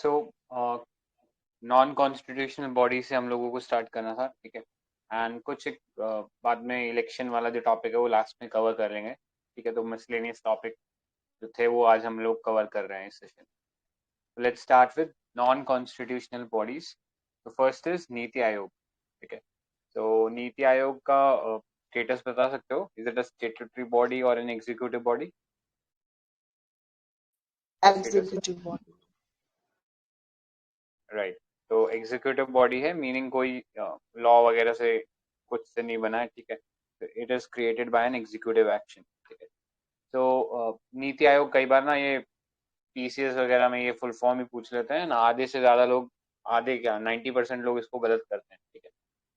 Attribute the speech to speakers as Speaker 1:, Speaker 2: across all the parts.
Speaker 1: So non constitutional body से हम लोगों को स्टार्ट करना था, ठीक है। एंड कुछ एक बाद में इलेक्शन वाला जो टॉपिक है वो लास्ट में कवर कर लेंगे, ठीक है। तो मिसलेनियस टॉपिक जो थे वो आज हम लोग कवर कर रहे हैं इस session. Let's start with non constitutional bodies. तो फर्स्ट इज नीति आयोग, ठीक है। तो नीति आयोग का स्टेटस बता सकते हो? Is it a statutory body or an executive body?
Speaker 2: Executive body.
Speaker 1: Right. तो एग्जीक्यूटिव बॉडी है, मीनिंग कोई लॉ वगैरह से कुछ से नहीं बना है, ठीक है। It is created by an executive action, ठीक है। तो नीति आयोग कई बार ना ये पीसीएस वगैरह में ये फुल फॉर्म ही पूछ लेते हैं ना, आधे से ज्यादा लोग, आधे क्या 90% लोग इसको गलत करते हैं, ठीक है।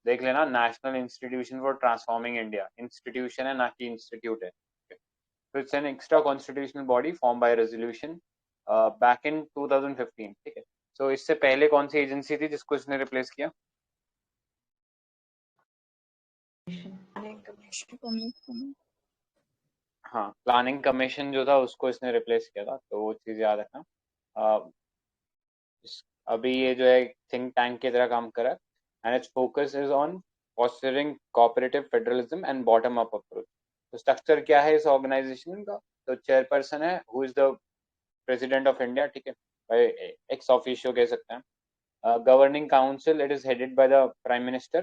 Speaker 1: देख लेना, national institution for transforming India, institution है ना कि इंस्टीट्यूट है, ठीक है। तो it's an extra constitutional body form by resolution back in 2015, ठीक है। तो इससे पहले कौन सी एजेंसी थी जिसको इसने रिप्लेस किया? हाँ, प्लानिंग कमीशन जो था उसको इसने रिप्लेस किया था, तो वो चीज याद रखना। अ, अभी ये जो है थिंक टैंक की तरह काम कर रहा है, and it's focus is on fostering cooperative federalism and bottom up approach. तो स्ट्रक्चर क्या है इस ऑर्गेनाइजेशन का? तो चेयरपर्सन है who is the president of India, ठीक है, एक्स ऑफिशियो कह सकते हैं। Governing council, it is headed by the prime minister,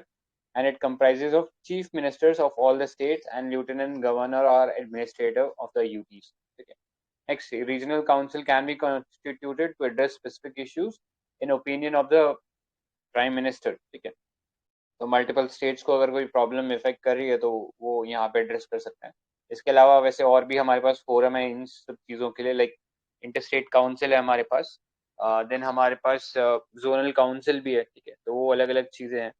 Speaker 1: and it comprises of chief ministers of all the states and lieutenant governor or administrator of the UTs, okay. Next, regional council can be constituted to address specific issues in opinion of the prime minister, ठीक है। तो multiple states को अगर कोई problem effect कर रही है तो वो यहाँ पे एड्रेस कर सकते हैं। इसके अलावा वैसे और भी हमारे पास फोरम है इन सब चीज़ों के लिए, लाइक इंटर स्टेट काउंसिल है हमारे पास, देन हमारे पास जोनल काउंसिल भी है, ठीक है। तो वो अलग अलग चीज़ें हैं,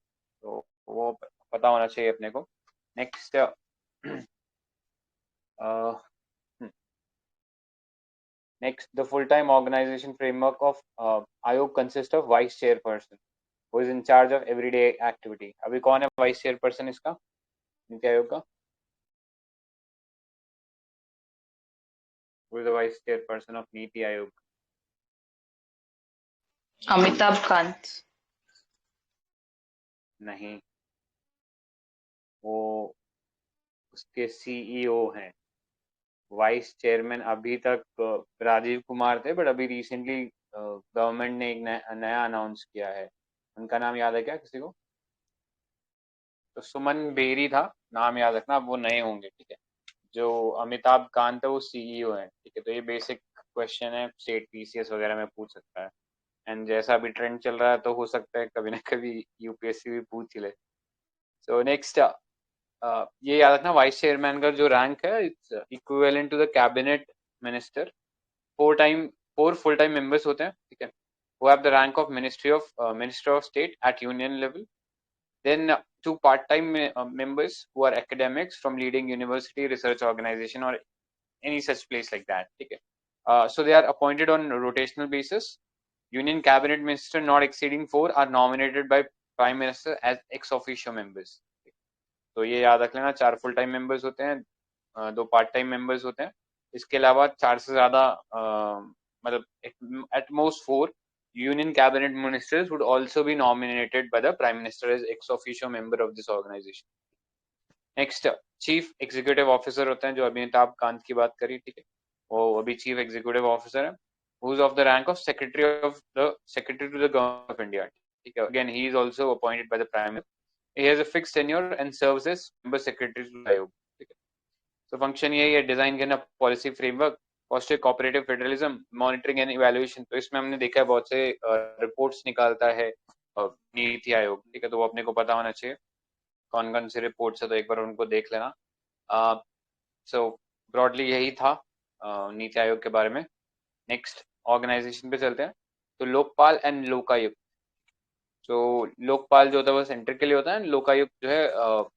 Speaker 1: तो वो पता होना चाहिए अपने को। Next, next, the full-time organization framework of Ayog consists of vice chairperson who is in charge of everyday activity. अभी कौन है vice chairperson इसका, नीति आयोग का? Who is the vice chairperson of NITI Aayog?
Speaker 2: Amitabh Kant.
Speaker 1: नहीं, वो उसके सीईओ हैं। वाइस चेयरमैन अभी तक राजीव कुमार थे, बट अभी रिसेंटली गवर्नमेंट ने एक नया अनाउंस किया है। उनका नाम याद है क्या किसी को? तो सुमन बेरी था, नाम याद रखना, अब वो नए होंगे, ठीक है। जो अमिताभ कांत है वो सीईओ है, ठीक है। तो ये बेसिक क्वेश्चन है, स्टेट पीसीएस वगैरह में पूछ सकता है। एंड जैसा अभी ट्रेंड चल रहा है तो हो सकता है कभी ना कभी यूपीएससी भी पूछ ही ले। सो नेक्स्ट, ये याद रखना, वाइस चेयरमैन का जो रैंक है it's equivalent to the cabinet minister. Four full time members होते हैं, ठीक है, who have the rank of minister of state at union level. Then two part-time members who are academics from leading university, research organization, or any such place like that, ठीक है। So they are appointed on rotational basis. Union cabinet minister not exceeding 4 are nominated by prime minister as ex officio members. तो ये याद रख लेना, 4 full time members होते हैं, 2 part time members होते हैं। इसके अलावा 4 से ज्यादा, मतलब at most 4 union cabinet ministers would also be nominated by the prime minister as ex officio member of this organization. Next, chief executive officer होते हैं, जो अमिताभ कांत की बात करी, ठीक है, वो अभी चीफ एग्जीक्यूटिव ऑफिसर है, who is of the rank of secretary to the government of India, ठीक है। Again he is also appointed by the prime minister. He has a fixed tenure and serves as member secretary to आयोग, ठीक है। तो function यही है, design करना policy framework, foster cooperative federalism, monitoring and evaluation. तो इसमें हमने देखा है बहुत से रिपोर्ट्स निकालता है नीति आयोग, ठीक है। तो वो अपने को पता होना चाहिए कौन कौन से रिपोर्ट्स है, तो एक बार उनको देख लेना। सो ब्रॉडली यही था नीति आयोग के बारे में। नेक्स्ट ऑर्गेनाइजेशन पे चलते हैं। तो लोकपाल एंड लोकायुक्त। तो लोकपाल जो होता है वो सेंटर के लिए होता है, लोकायुक्त जो है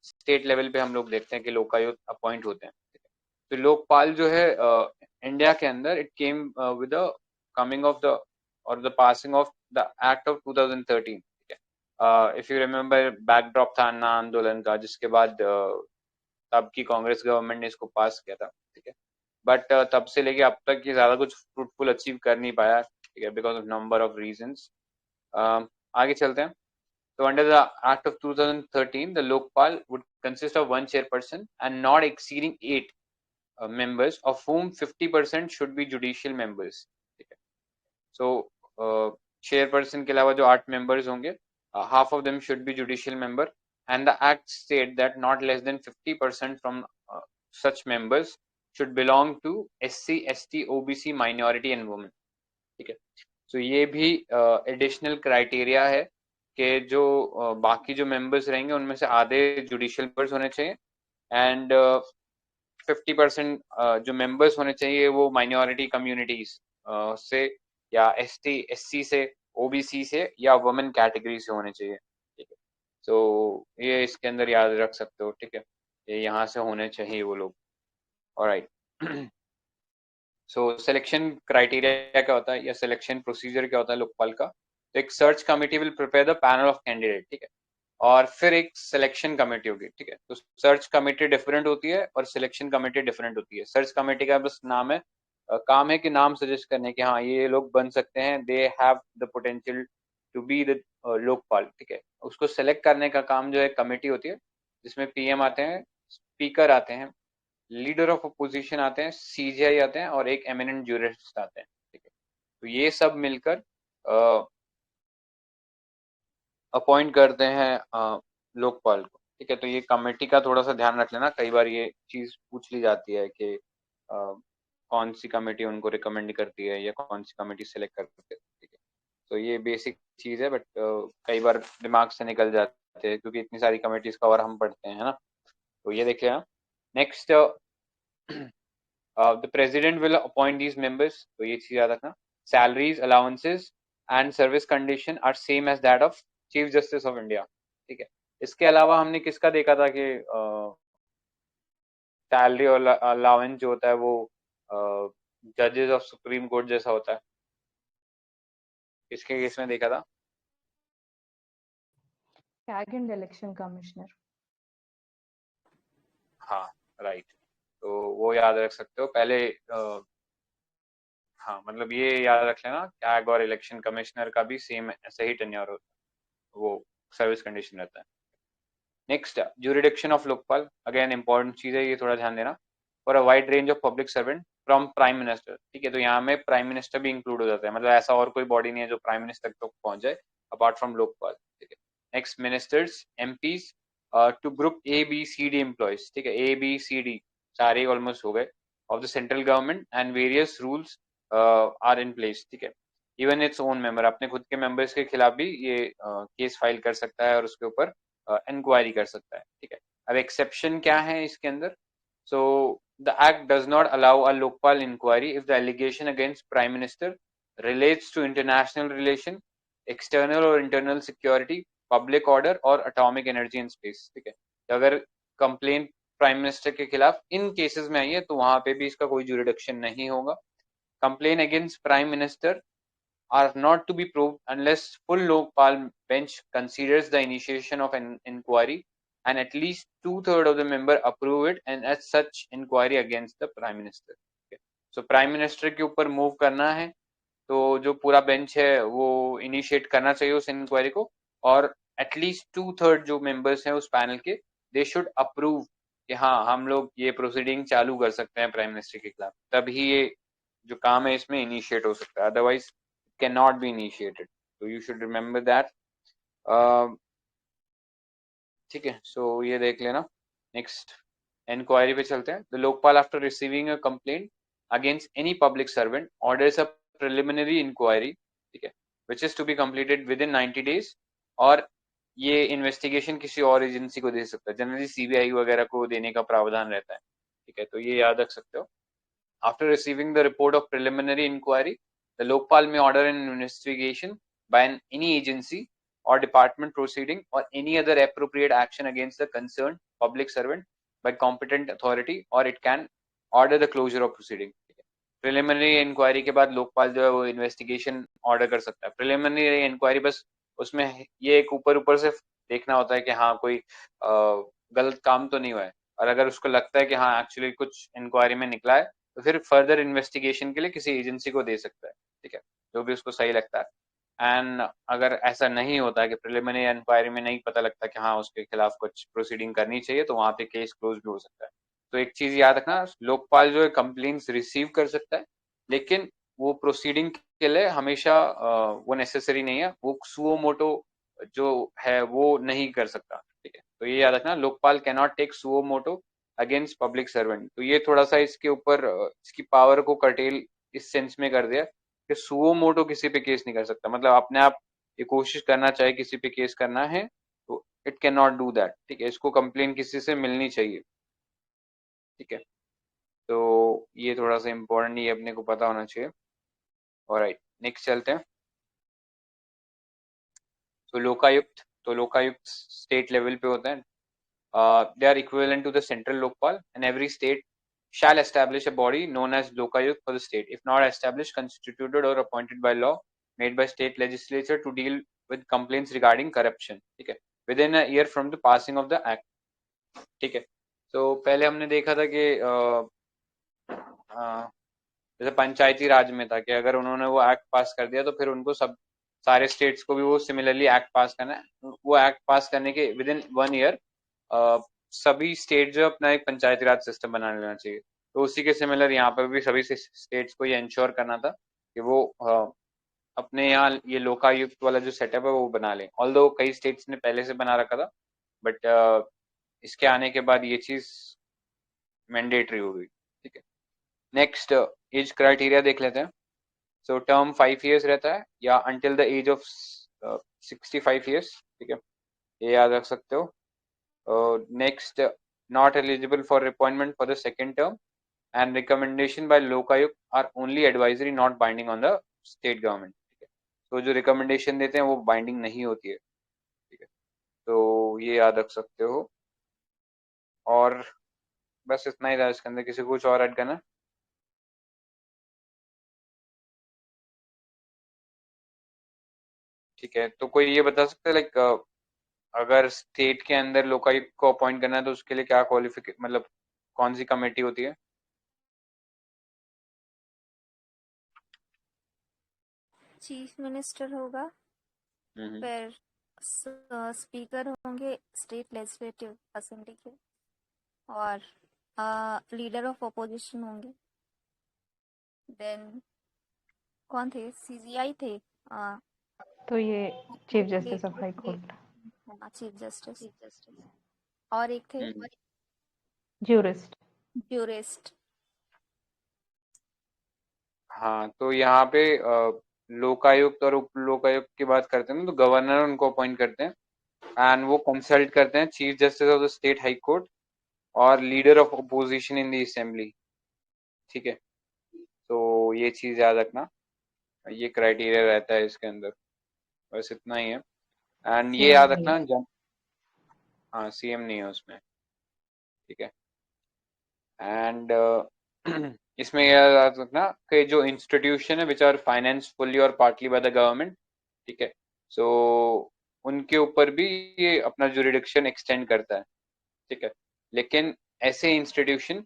Speaker 1: स्टेट लेवल पे हम लोग देखते हैं कि लोकायुक्त अपॉइंट होते हैं। तो लोकपाल जो है इंडिया के अंदर it came with the coming of the और the passing of the act of 2013, ठीक है। इफ यू रिमेम्बर, बैकड्रॉप था अन्ना आंदोलन का, जिसके बाद तब की कांग्रेस गवर्नमेंट ने इसको पास किया था, ठीक है। बट तब से लेके अब तक ये ज्यादा कुछ फ्रूटफुल अचीव कर नहीं पाया, ठीक है, because of number of reasons. आगे चलते हैं। So under the Act of 2013, the Lokpal would consist of one chairperson and not exceeding 8 members, of whom 50% should be judicial members. ठीक है। So chairperson के अलावा जो 8 members होंगे, half of them should be judicial member, and the Act state that not less than 50% from such members should belong to SC, ST, OBC, minority and women. ठीक है। तो ये भी एडिशनल क्राइटेरिया है कि जो बाकी जो मेंबर्स रहेंगे उनमें से आधे जुडिशियल मेंबर्स होने चाहिए, एंड 50% जो मेंबर्स होने चाहिए वो माइनॉरिटी कम्युनिटीज से, या एसटी एससी से, ओबीसी से, या वुमेन कैटेगरी से होने चाहिए। ठीक है। तो ये इसके अंदर याद रख सकते हो, ठीक है, ये यहाँ से होने चाहिए वो लोग। ऑलराइट। सो सिलेक्शन क्राइटेरिया क्या होता है या सिलेक्शन प्रोसीजर क्या होता है लोकपाल का? तो एक search committee will prepare the panel of candidate, ठीक है, और फिर एक सिलेक्शन कमेटी होगी, ठीक है। तो सर्च कमेटी डिफरेंट होती है और सिलेक्शन कमेटी डिफरेंट होती है। सर्च कमेटी का बस नाम है, काम है कि नाम सजेस्ट करने के, हाँ ये लोग बन सकते हैं, they have the potential to be the Lokpal, ठीक है। उसको सेलेक्ट करने का काम जो है कमेटी होती है, जिसमें पीएम आते हैं, स्पीकर आते हैं, लीडर ऑफ अपोजिशन आते हैं, सीजीआई आते हैं, और एक एमिनेंट ज्यूरिस्ट आते हैं, ठीक है। तो ये सब मिलकर अपॉइंट करते हैं लोकपाल को, ठीक है। तो ये कमेटी का थोड़ा सा ध्यान रख लेना, कई बार ये चीज पूछ ली जाती है कि कौन सी कमेटी उनको रिकमेंड करती है या कौन सी कमेटी सेलेक्ट करती है, ठीक है। तो ये बेसिक चीज है, बट कई बार दिमाग से निकल जाते हैं क्योंकि इतनी सारी कमेटीज का और हम पढ़ते हैं, है ना। तो ये देखिए ना। Next, the president will appoint these members, तो ये चीज याद रखना। Salaries, allowances and service condition are same as that of chief justice of India, ठीक है। इसके अलावा हमने किसका देखा था कि सैलरी और अलाउंस जो होता है वो जजेस ऑफ सुप्रीम कोर्ट जैसा होता है, किसके केस में देखा था?
Speaker 2: CAG and Election Commissioner.
Speaker 1: हाँ, राइट। तो वो याद रख सकते हो पहले। हाँ, मतलब ये याद रख लेना, कैग और इलेक्शन कमिश्नर का भी सेम ऐसे ही टेन्योर होता है, वो सर्विस कंडीशन रहता है। Next, jurisdiction of Lokpal, again important चीज है, ये थोड़ा ध्यान देना। For a wide range of public servant from prime minister, ठीक है। तो यहाँ में प्राइम मिनिस्टर भी इंक्लूड हो जाता है, मतलब ऐसा और कोई बॉडी नहीं है जो प्राइम मिनिस्टर तक पहुंच जाए अपार्ट फ्रॉम लोकपाल, ठीक है। Next, ministers, MPs, to group A B C D employees, ठीक है, ए बी सी डी सारे ऑलमोस्ट हो गए, of the central government, and various rules are in place, ठीक है। इवन इट्स ओन मेंबर, अपने खुद के मेंबर्स के खिलाफ भी ये केस फाइल कर सकता है और उसके ऊपर इंक्वायरी कर सकता है, ठीक है। अब एक्सेप्शन क्या है इसके अंदर? So the act does not allow a Lokpal inquiry if the allegation against prime minister relates to international relation, external और इंटरनल सिक्योरिटी, पब्लिक ऑर्डर और एटॉमिक एनर्जी इन स्पेस, ठीक है। तो अगर कंप्लेन प्राइम मिनिस्टर के खिलाफ इन केसेस में आई है तो वहां पे भी इसका कोई जुरिडिक्शन नहीं होगा। Complain against prime minister are not to be proved unless full Lokpal bench considers the initiation of an inquiry and at least two-thirds of the member approve it and as such inquiry against the prime minister. Okay. So prime minister के ऊपर move करना है तो जो पूरा bench है वो initiate करना चाहिए उस इंक्वायरी को, और एटलीस्ट टू थर्ड जो मेंबर्स हैं उस पैनल के, दे शुड अप्रूव कि हाँ हम लोग ये प्रोसीडिंग चालू कर सकते हैं प्राइम मिनिस्टर के खिलाफ, तभी ये जो काम है इसमें इनिशिएट हो सकता है, otherwise cannot be initiated. So you should remember that. ठीक है, सो ये देख लेना। नेक्स्ट, इंक्वायरी पे चलते हैं। The Lokpal after receiving a complaint against any public servant orders a preliminary inquiry, ठीक है, which is to be completed within 90 days, और ये इन्वेस्टिगेशन किसी और एजेंसी को दे सकता है, जनरली सीबीआई वगैरह को देने का प्रावधान रहता है, ठीक है। तो ये याद रख सकते हो। After receiving the report of preliminary inquiry, the Lokpal may order an investigation by any agency or department proceeding or any other appropriate action against the concerned public servant by competent authority, or it can order the closure of proceeding. Preliminary inquiry के बाद लोकपाल जो है वो investigation order कर सकता है। Preliminary inquiry बस उसमें ये एक ऊपर ऊपर से देखना होता है कि हाँ कोई गलत काम तो नहीं हुआ है, और अगर उसको लगता है कि हाँ एक्चुअली कुछ इंक्वायरी में निकला है तो फिर फर्दर इन्वेस्टिगेशन के लिए किसी एजेंसी को दे सकता है, ठीक है, जो भी उसको सही लगता है। एंड अगर ऐसा नहीं होता है कि प्रिलिमिनरी इंक्वायरी में नहीं पता लगता कि हाँ उसके खिलाफ कुछ प्रोसीडिंग करनी चाहिए, तो वहां पे केस क्लोज भी हो सकता है। तो एक चीज याद रखना, लोकपाल जो है कंप्लेंट्स रिसीव कर सकता है, लेकिन वो प्रोसीडिंग के लिए हमेशा वो नेसेसरी नहीं है, वो सुओ मोटो जो है वो नहीं कर सकता, ठीक है। तो ये याद रखना, Lokpal can not take suo moto against public servant. तो ये थोड़ा सा इसके ऊपर इसकी पावर को कर्टेल इस सेंस में कर दिया कि सुओ मोटो किसी पे केस नहीं कर सकता, मतलब अपने आप ये कोशिश करना चाहे किसी पे केस करना है तो it can not do that, ठीक है। इसको कंप्लेन किसी से मिलनी चाहिए, ठीक है। तो ये थोड़ा सा इम्पोर्टेंट, ये अपने को पता होना चाहिए। ऑलराइट, नेक्स्ट चलते हैं। तो लोकायुक्त स्टेट लेवल पे होते हैं। They are equivalent to the central Lokpal, and every state shall establish a body known as Lokayuk for the state, if not established, constituted or appointed by law made by state legislature to deal with complaints regarding corruption, ठीक है, within a year from the passing of the act, ठीक है। तो पहले हमने देखा था कि जैसे पंचायती राज में था कि अगर उन्होंने वो एक्ट पास कर दिया तो फिर उनको सब सारे स्टेट्स को भी वो सिमिलरली एक्ट पास करना है। वो एक्ट पास करने के विद इन 1 ईयर सभी स्टेट जो अपना एक पंचायती राज सिस्टम बना लेना चाहिए। तो उसी के सिमिलर यहाँ पर भी सभी स्टेट्स को ये इंश्योर करना था कि वो अपने यहाँ ये लोकायुक्त वाला जो सेटअप है वो बना लें। ऑल्दो कई स्टेट्स ने पहले से बना रखा था, बट इसके आने के बाद ये चीज मैंडेटरी हो गई, ठीक है। नेक्स्ट एज क्राइटेरिया देख लेते हैं। सो टर्म 5 इयर्स रहता है या until the age of 65 years, ठीक है, ये याद रख सकते हो। Next, not eligible for appointment for the second term, and recommendation by Lokayukta are only advisory not binding on the state government, ठीक है। तो जो रिकमेंडेशन देते हैं वो बाइंडिंग नहीं होती है, ठीक है। तो ये याद रख सकते हो। और बस इतना ही था इसके अंदर, किसी को कुछ और ऐड करना? ठीक है, तो कोई ये बता सकता है लाइक अगर स्टेट के अंदर लोकायुक्त को अपॉइंट करना है तो उसके लिए क्या क्वालिफिके मतलब कौन सी कमेटी होती है?
Speaker 3: चीफ मिनिस्टर होगा,
Speaker 1: हम्म।
Speaker 3: फिर स्पीकर होंगे स्टेट लेजिस्लेटिव असेंबली के, और लीडर ऑफ अपोजिशन होंगे। देन कौन थे? सीजीआई थे।
Speaker 2: तो ये chief justice of high court,
Speaker 3: chief justice, और एक थे
Speaker 1: हम्म।
Speaker 2: ज्यूरिस्ट।
Speaker 3: ज्यूरिस्ट।
Speaker 1: हाँ, तो यहाँ पे लोकायुक्त और उप लोकायुक्त की बात करते हैं ना, तो गवर्नर उनको अपॉइंट करते हैं एंड वो कंसल्ट करते हैं chief justice of the state high court और leader of opposition in the assembly, ठीक है। तो ये चीज याद रखना, ये क्राइटेरिया रहता है इसके अंदर। बस इतना ही है। एंड ये
Speaker 2: सीएम
Speaker 1: याद
Speaker 2: नहीं
Speaker 1: रखना
Speaker 2: है।
Speaker 1: हाँ सीएम नहीं है उसमें, ठीक है। एंड इसमें यह याद रखना कि जो इंस्टीट्यूशन है विच आर फाइनेंस फुल्ली और पार्टली बाय द गवर्नमेंट, ठीक है, सो उनके ऊपर भी ये अपना जुरिडिक्शन एक्सटेंड करता है, ठीक है। लेकिन ऐसे institution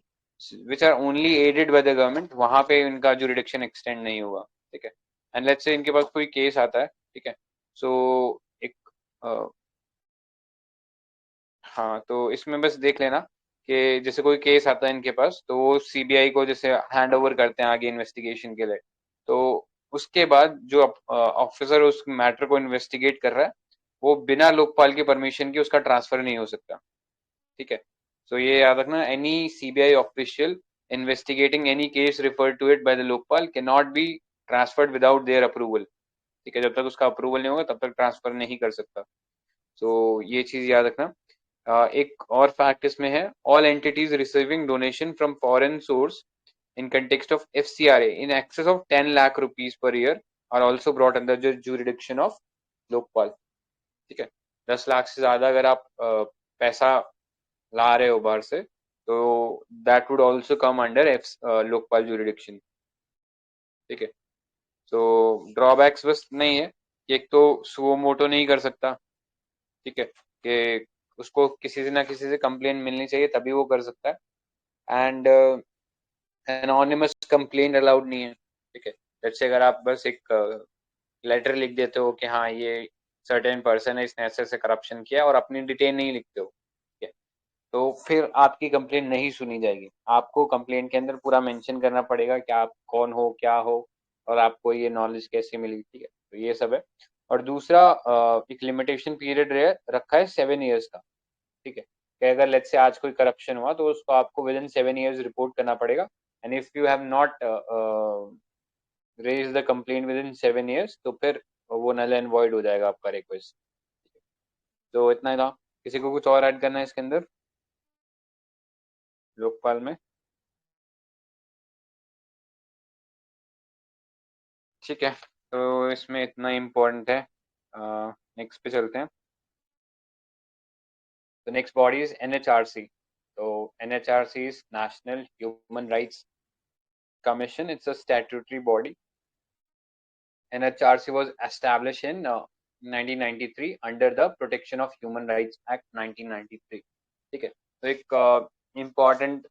Speaker 1: which are only aided by the government, वहां पे इनका जुरिडिक्शन एक्सटेंड नहीं होगा, ठीक है। एंड लेट्स से इनके पास कोई केस आता है, ठीक है, सो एक हाँ, तो इसमें बस देख लेना कि जैसे कोई केस आता है इनके पास तो वो सीबीआई को जैसे हैंड ओवर करते हैं आगे इन्वेस्टिगेशन के लिए। तो उसके बाद जो ऑफिसर उस मैटर को इन्वेस्टिगेट कर रहा है वो बिना लोकपाल की परमिशन के उसका ट्रांसफर नहीं हो सकता, ठीक है। तो ये याद रखना, any CBI official investigating any case referred to it by the Lokpal can not be transferred without their approval, ठीक है। जब तक उसका अप्रूवल नहीं होगा तब तक ट्रांसफर नहीं कर सकता। तो ये चीज याद रखना। एक और फैक्ट इसमें है, all entities receiving donation from foreign source in context of FCRA in excess of 10 lakh rupees per year are also brought under the jurisdiction of Lokpal, ठीक है। 10 लाख से ज्यादा अगर आप पैसा ला रहे हो बाहर से तो that would also come under F Lokpal jurisdiction, ठीक है। तो ड्रॉबैक्स बस नहीं है कि एक तो सुओ मोटो नहीं कर सकता, ठीक है, कि उसको किसी से ना किसी से कंप्लेन मिलनी चाहिए तभी वो कर सकता है। एंड एनोनिमस कंप्लेंट अलाउड नहीं है, ठीक है। जैसे अगर आप बस एक लेटर लिख देते हो कि हाँ ये सर्टेन पर्सन है, इसने ऐसे ऐसे करप्शन किया, और अपनी डिटेल नहीं लिखते हो, ठीक है, तो फिर आपकी कंप्लेंट नहीं सुनी जाएगी। आपको कंप्लेंट के अंदर पूरा मेंशन करना पड़ेगा कि आप कौन हो, क्या हो, और आपको ये नॉलेज कैसे मिली, ठीक है। तो ये सब है। और दूसरा एक लिमिटेशन पीरियड रखा है 7 ईयर्स का, ठीक है, कि अगर लेट्स से आज कोई करप्शन हुआ तो उसको आपको विद इन 7 ईयर्स रिपोर्ट करना पड़ेगा। And if you have not raise the complaint within 7 years, तो फिर वो नल एंड वॉइड हो जाएगा आपका रिक्वेस्ट। तो इतना ही था। किसी को कुछ और ऐड करना है इसके अंदर, लोकपाल में? ठीक है, तो इसमें इतना इम्पोर्टेंट है। नेक्स्ट पे चलते हैं। तो नेक्स्ट बॉडी इज NHRC। तो NHRC is national human rights commission. It's a statutory body. NHRC was established in 1993 under the Protection of Human Rights Act 1993, ठीक है। तो एक important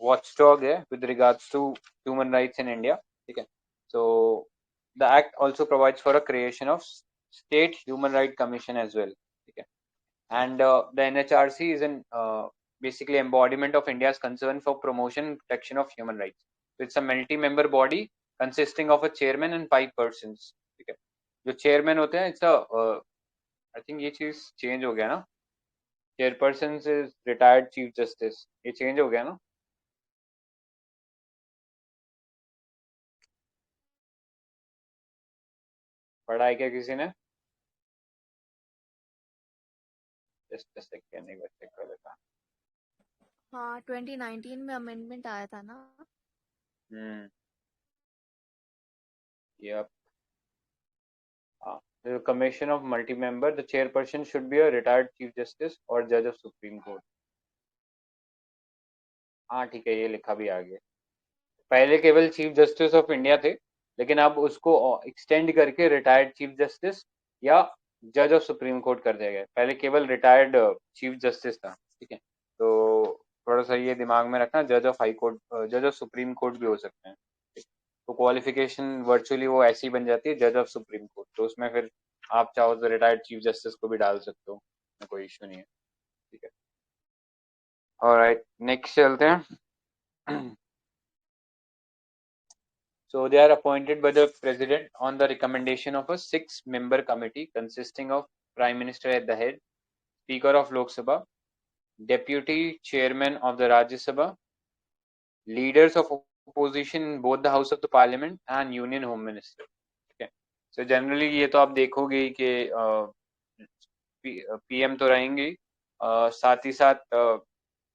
Speaker 1: watchdog है with regards to human rights in India, ठीक है। So the act also provides for a creation of state human rights commission as well, ठीक है। And the NHRC is an basically embodiment of India's concern for promotion and protection of human rights. So it's a multi-member body consisting of a chairman and 5 persons, ठीक है। जो chairman होते हैं, it's I think ये चीज change हो गया ना, chairperson is retired chief justice, ये चेंज हो गया ना? पढ़ा है क्या किसी ने? जस्ट अ सेकंड, एक बार चेक कर लेता।
Speaker 3: हाँ 2019 में अमेंडमेंट आया था ना।
Speaker 1: हम्म, yep. The commission of multi-member, the chairperson should be a retired chief justice or judge of Supreme Court. हाँ ठीक है, ये लिखा भी आगे। पहले केवल चीफ जस्टिस ऑफ इंडिया थे, लेकिन अब उसको एक्सटेंड करके रिटायर्ड चीफ जस्टिस या जज ऑफ सुप्रीम कोर्ट कर दिया गया। पहले केवल रिटायर्ड चीफ जस्टिस था, ठीक है। तो थोड़ा सा ये दिमाग में रखना, जज ऑफ हाई कोर्ट, जज ऑफ सुप्रीम कोर्ट भी हो सकते हैं, ठीक। तो क्वालिफिकेशन वर्चुअली वो ऐसी बन जाती है, जज ऑफ सुप्रीम कोर्ट। तो उसमें फिर आप चाहो तो रिटायर्ड चीफ जस्टिस को भी डाल सकते हो, कोई इश्यू नहीं है, ठीक है। ऑलराइट, नेक्स्ट चलते हैं। So they are appointed by the president on the recommendation of a 6-member committee consisting of Prime Minister at the head, Speaker of Lok Sabha, Deputy Chairman of the Rajya Sabha, leaders of opposition in both the House of the Parliament and Union Home Minister. Okay. So generally ये तो आप देखोगे कि PM तो रहेंगे, साथ ही साथ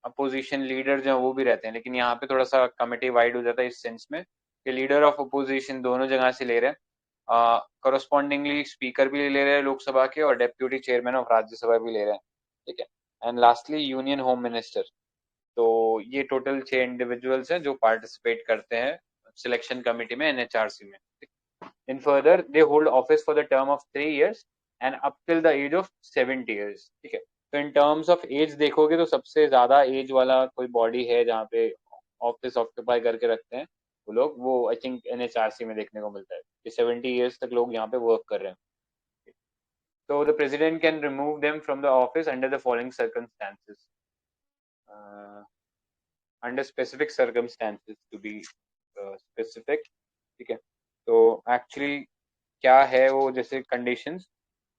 Speaker 1: opposition leader जो वो भी रहते हैं, लेकिन यहाँ पे थोड़ा सा कमिटी वाइड हो जाता है इस सेंस में कि लीडर ऑफ अपोजिशन दोनों जगह से ले रहे हैं, करस्पॉन्डिंगली स्पीकर भी ले रहे हैं लोकसभा के और डेप्यूटी चेयरमैन ऑफ राज्यसभा भी ले रहे हैं, ठीक है। And lastly union home minister. तो ये टोटल 6 इंडिविजुअल्स हैं जो पार्टिसिपेट करते हैं सिलेक्शन कमिटी में NHRC में। In further they hold office for the term of 3 years and up till the age of 70 years, ठीक है। तो इन टर्म्स ऑफ एज देखोगे तो सबसे ज्यादा एज वाला कोई बॉडी है जहाँ पे ऑफिस ऑक्यूपाई करके रखते हैं वो लोग, वो आई थिंक NHRC में देखने को मिलता है कि 70 years तक लोग यहाँ पे वर्क कर रहे हैं। So the president can remove them from the office under the following circumstances, under specific circumstances to be specific, ठीक है। तो एक्चुअली क्या है वो जैसे कंडीशंस,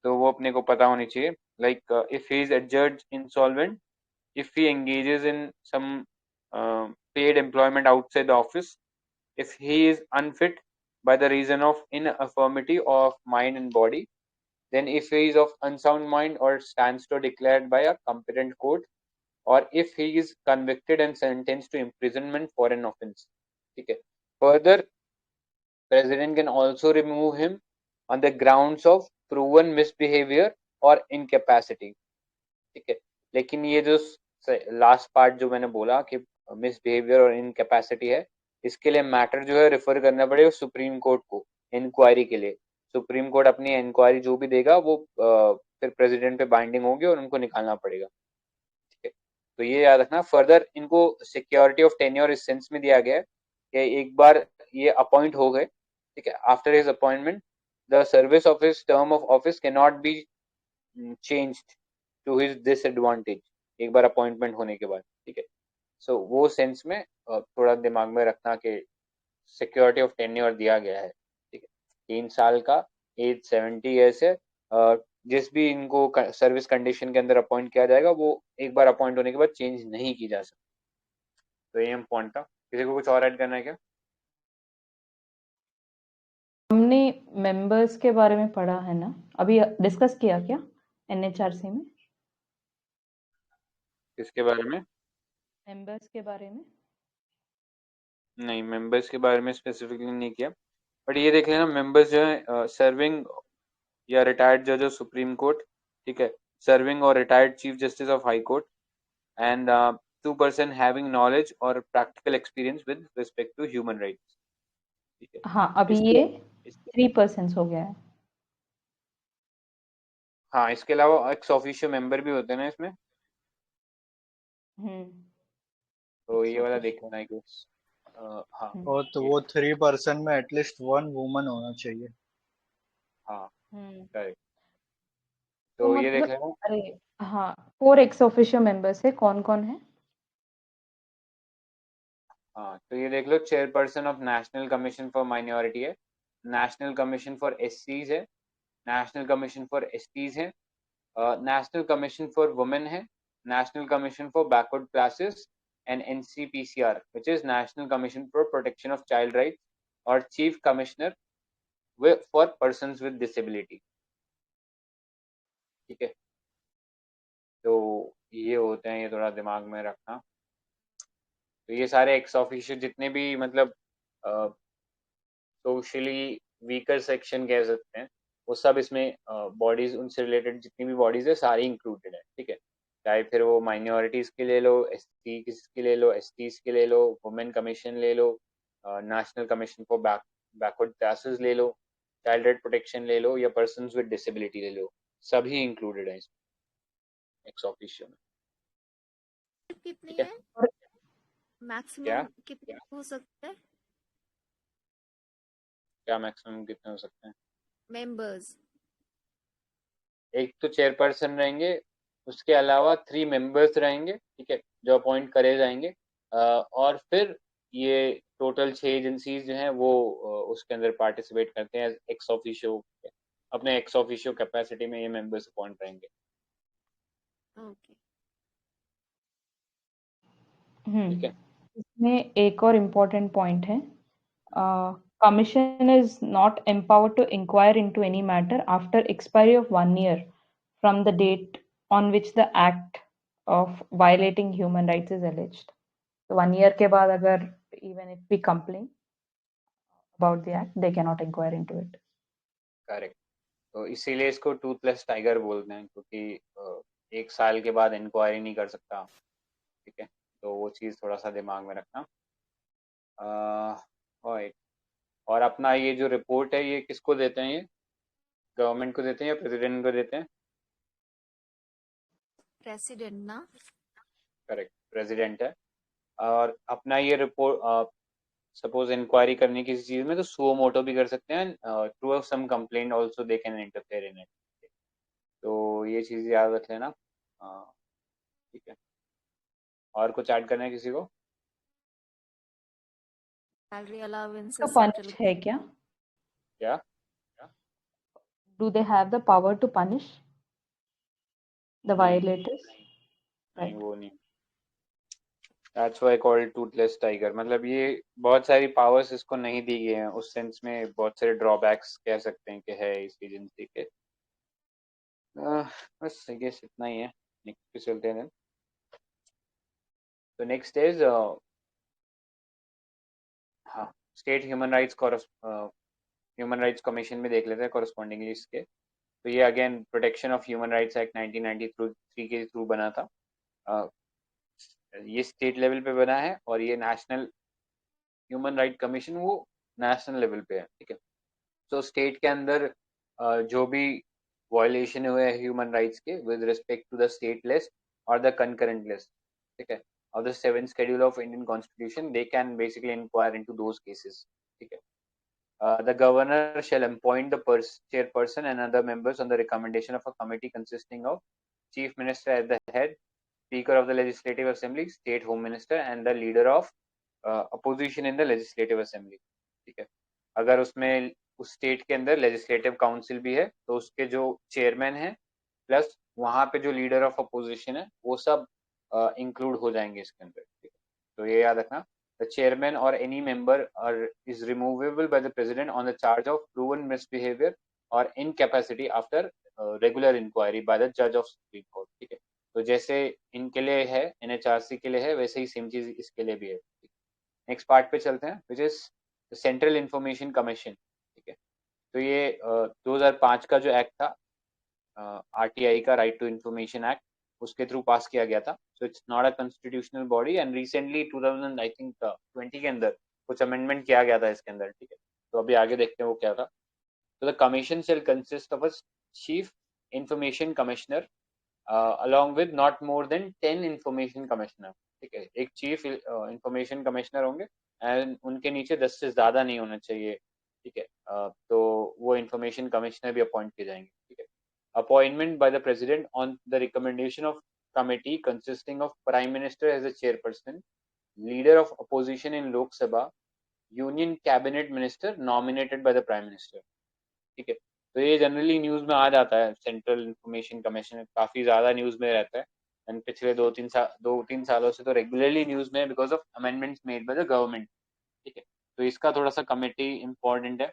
Speaker 1: तो वो अपने को पता होनी चाहिए। Like if he is adjudged insolvent, if he engages in some paid employment outside the office, if he is unfit by the reason of infirmity of mind and body, then if he is of unsound mind or standstill declared by a competent court, or if he is convicted and sentenced to imprisonment for an offense, ठीक है। Further, president can also remove him on the grounds of proven misbehavior or incapacity, ठीक है। लेकिन ये जो last part जो मैंने बोला कि मिसबिहेवियर और इनकैपेसिटी है, इसके लिए मैटर जो है रेफर करना पड़ेगा सुप्रीम कोर्ट को इंक्वायरी के लिए। सुप्रीम कोर्ट अपनी इंक्वायरी जो भी देगा वो फिर प्रेसिडेंट पे बाइंडिंग होगी और उनको निकालना पड़ेगा, ठीक है। तो ये याद रखना। फर्दर इनको सिक्योरिटी ऑफ टेन्योर इस सेंस में दिया गया है कि एक बार ये अपॉइंट हो गए, ठीक है, after his appointment the service of his term of office can not be changed to his disadvantage, एक बार अपॉइंटमेंट होने के बाद, ठीक है। सो वो सेंस में थोड़ा दिमाग में रखना कि सिक्योरिटी ऑफ टेन्योर दिया गया है, ठीक है, 3 साल का, एज 70 ईयर्स है। जिस भी इनको सर्विस कंडीशन के अंदर अपॉइंट किया जाएगा वो एक बार अपॉइंट होने के बाद चेंज नहीं की जा सकती। तो ये पॉइंट था। किसी को कुछ और ऐड करना है क्या?
Speaker 2: हमने मेंबर्स के बारे में पढ़ा है ना, अभी डिस्कस किया क्या एनएचआरसी में?
Speaker 1: किसके बारे में?
Speaker 2: मेंबर्स के बारे में
Speaker 1: नहीं, मेंबर्स के बारे में स्पेसिफिकली नहीं किया, बट ये देख लेना मेंबर्स जो है सर्विंग या रिटायर्ड जज ऑफ सुप्रीम कोर्ट, ठीक है, सर्विंग और retired chief justice of high court, and 2 person having knowledge और practical experience with respect to human rights, ठीक है।
Speaker 2: हाँ, अभी
Speaker 1: इसके
Speaker 2: ये
Speaker 1: इस,
Speaker 2: 3 पर्सन्स हो गया है।
Speaker 1: हाँ, इसके अलावा एक्स ऑफिशियो मेंबर भी होते हैं ना इसमें,
Speaker 2: हुँ,
Speaker 1: तो
Speaker 2: एक्स
Speaker 1: ये वाला
Speaker 2: ऑफिशियो।
Speaker 1: देखना है कि हाँ,
Speaker 2: हुँ,
Speaker 4: और तो
Speaker 1: ये,
Speaker 4: वो 3 पर्सन में एटलीस्ट 1 वुमन होना चाहिए।
Speaker 1: हाँ,
Speaker 2: हुँ।
Speaker 1: करेक्ट।
Speaker 2: तो
Speaker 1: तो ये देख
Speaker 2: मतलब
Speaker 1: लेना।
Speaker 2: अरे हाँ, 4 एक्स ऑफिशियो मेंबर्स है, कौन-कौन है?
Speaker 1: हाँ, तो ये देख लो, chairperson of national commission for minority है, नेशनल कमीशन फॉर एससीज है, नेशनल कमीशन फॉर एसटीज है, नेशनल कमीशन फॉर वुमेन है, national commission for backward classes, and NCPCR which is national commission for protection of child rights, और chief commissioner for persons with disability, ठीक है। तो ये होते हैं, ये थोड़ा दिमाग में रखना। तो ये सारे एक्स ऑफिशियो जितने भी मतलब सोशली वीकर सेक्शन कह सकते हैं, वो सब इसमें बॉडीज, उनसे रिलेटेड जितनी भी बॉडीज है सारी इंक्लूडेड है, ठीक है। चाहे फिर वो माइनॉरिटीज के ले लो, एसटी के ले लो, एसटीज के ले लो, वुमेन कमीशन ले लो, national commission for backward classes ले लो, चाइल्ड राइट प्रोटेक्शन ले लो, या पर्सन्स विद डिसेबिलिटी ले लो, सभी इंक्लूडेड है इसमें एक्स ऑफिशियो में,
Speaker 3: कितनी
Speaker 1: ठीक है।
Speaker 3: है?
Speaker 2: और
Speaker 1: क्या
Speaker 3: मैक्सिमम कितने हो सकते हैं
Speaker 1: क्या मैक्सिमम कितने हो सकते हैं?
Speaker 3: मेंबर्स?
Speaker 1: एक तो चेयरपर्सन रहेंगे, उसके अलावा 3 मेंबर्स रहेंगे, ठीक है, जो अपॉइंट करे जाएंगे, और फिर ये टोटल 6 एजेंसीज जो हैं वो उसके अंदर पार्टिसिपेट करते हैं एक्स ऑफिशियो, अपने एक्स ऑफिशियो कैपेसिटी में ये मेंबर्स अपॉइंट रहेंगे,
Speaker 3: ओके।
Speaker 1: ठीक है।
Speaker 2: इसमें एक और इम्पोर्टेंट पॉइंट है, commission is not empowered to inquire into any matter after expiry of 1 year from the date on which the act of violating human rights is alleged. So 1 year के बाद अगर even if we complain about the act, they cannot inquire into it.
Speaker 1: Correct. तो इसीलिए इसको Toothless tiger बोलते हैं, क्योंकि 1 साल के बाद इंक्वायरी नहीं कर सकता, ठीक है। तो वो चीज़ थोड़ा सा दिमाग में रखना। और और अपना ये जो रिपोर्ट है ये किसको देते हैं? ये गवर्नमेंट को देते हैं या प्रेसिडेंट को देते हैं?
Speaker 3: प्रेसिडेंट ना?
Speaker 1: करेक्ट, प्रेसिडेंट है। और अपना ये रिपोर्ट सपोज इंक्वायरी करनी किसी चीज में, तो सुओ मोटो भी कर सकते हैं, through some complaint also they can interfere in it. तो ये चीज याद रख लेना, ठीक है। और कुछ ऐड करना है किसी को?
Speaker 3: सैलरी
Speaker 2: तो
Speaker 3: अलाउंसेस
Speaker 2: पनिश
Speaker 3: सेटल।
Speaker 2: है क्या?
Speaker 1: क्या?
Speaker 2: Do they have the power to punish the
Speaker 1: नहीं,
Speaker 2: violators?
Speaker 1: नहीं,
Speaker 2: Right.
Speaker 1: वो नहीं। That's why called Toothless tiger, मतलब ये बहुत सारी पावर्स इसको नहीं दी गई हैं, उस सेंस में बहुत सारे ड्रॉबैक्स कह सकते हैं कि है इस एजेंसी के। बस I guess इतना ही है। नेक्स्ट पे चलते हैं। तो नेक्स्ट इज हाँ, स्टेट ह्यूमन राइट्स कमीशन में देख लेते हैं कॉरस्पॉन्डिंगली इसके। तो ये again protection of human rights act 1993 के थ्रू बना था। ये स्टेट लेवल पे बना है, और ये नेशनल ह्यूमन राइट कमीशन वो नेशनल लेवल पे है, ठीक है। तो स्टेट के अंदर जो भी वायलेशन हुए हैं ह्यूमन राइट्स के with respect to the state list और द कंकरेंट लिस्ट, ठीक है, of the 7th schedule of Indian Constitution, they can basically inquire into those cases. ठीक है. The governor shall appoint the chairperson and other members on the recommendation of a committee consisting of chief minister at the head, speaker of the legislative assembly, state home minister, and the leader of opposition in the legislative assembly. ठीक है. अगर उसमें उस state के अंदर legislative council भी है तो उसके जो चेयरमैन है प्लस वहां पे जो लीडर ऑफ अपोजिशन है वो सब इंक्लूड हो जाएंगे इसके अंदर. ठीक है. तो ये याद रखना. The chairman or any member is removable by the president on the charge of proven misbehavior or incapacity after regular inquiry by the judge of Supreme Court. ठीक है. तो जैसे इनके लिए है, NHRC के लिए है, वैसे ही सेम चीज इसके लिए भी है. नेक्स्ट पार्ट पे चलते हैं, which is central information commission. ठीक है. तो ये 2005 का जो एक्ट था, RTI का, राइट टू इंफॉर्मेशन एक्ट, उसके थ्रू पास किया गया था. So it's not a constitutional body and recently 2000 I think 20 के अंदर कुछ अमेंडमेंट किया गया था इसके अंदर. ठीक है. तो अभी आगे देखते हैं वो क्या था. तो the commission shall consist of a chief information commissioner along with not more than 10 information commissioner. ठीक है. एक चीफ इंफॉर्मेशन कमिश्नर होंगे एंड उनके नीचे 10 से ज्यादा नहीं होना चाहिए. ठीक है. तो वो इंफॉर्मेशन कमिश्नर भी अपॉइंट किए जाएंगे. ठीक है. Appointment by the president on the recommendation of committee consisting of prime minister as a chairperson, leader of opposition in Lok Sabha, union cabinet minister nominated by the prime minister. ठीक है. तो ये generally news में आ जाता है. Central information commission काफी ज्यादा news में रहता है एंड पिछले 2-3 सालों से तो रेगुलरली न्यूज में because of amendments made by the government. ठीक है. तो इसका थोड़ा सा कमेटी इम्पोर्टेंट है,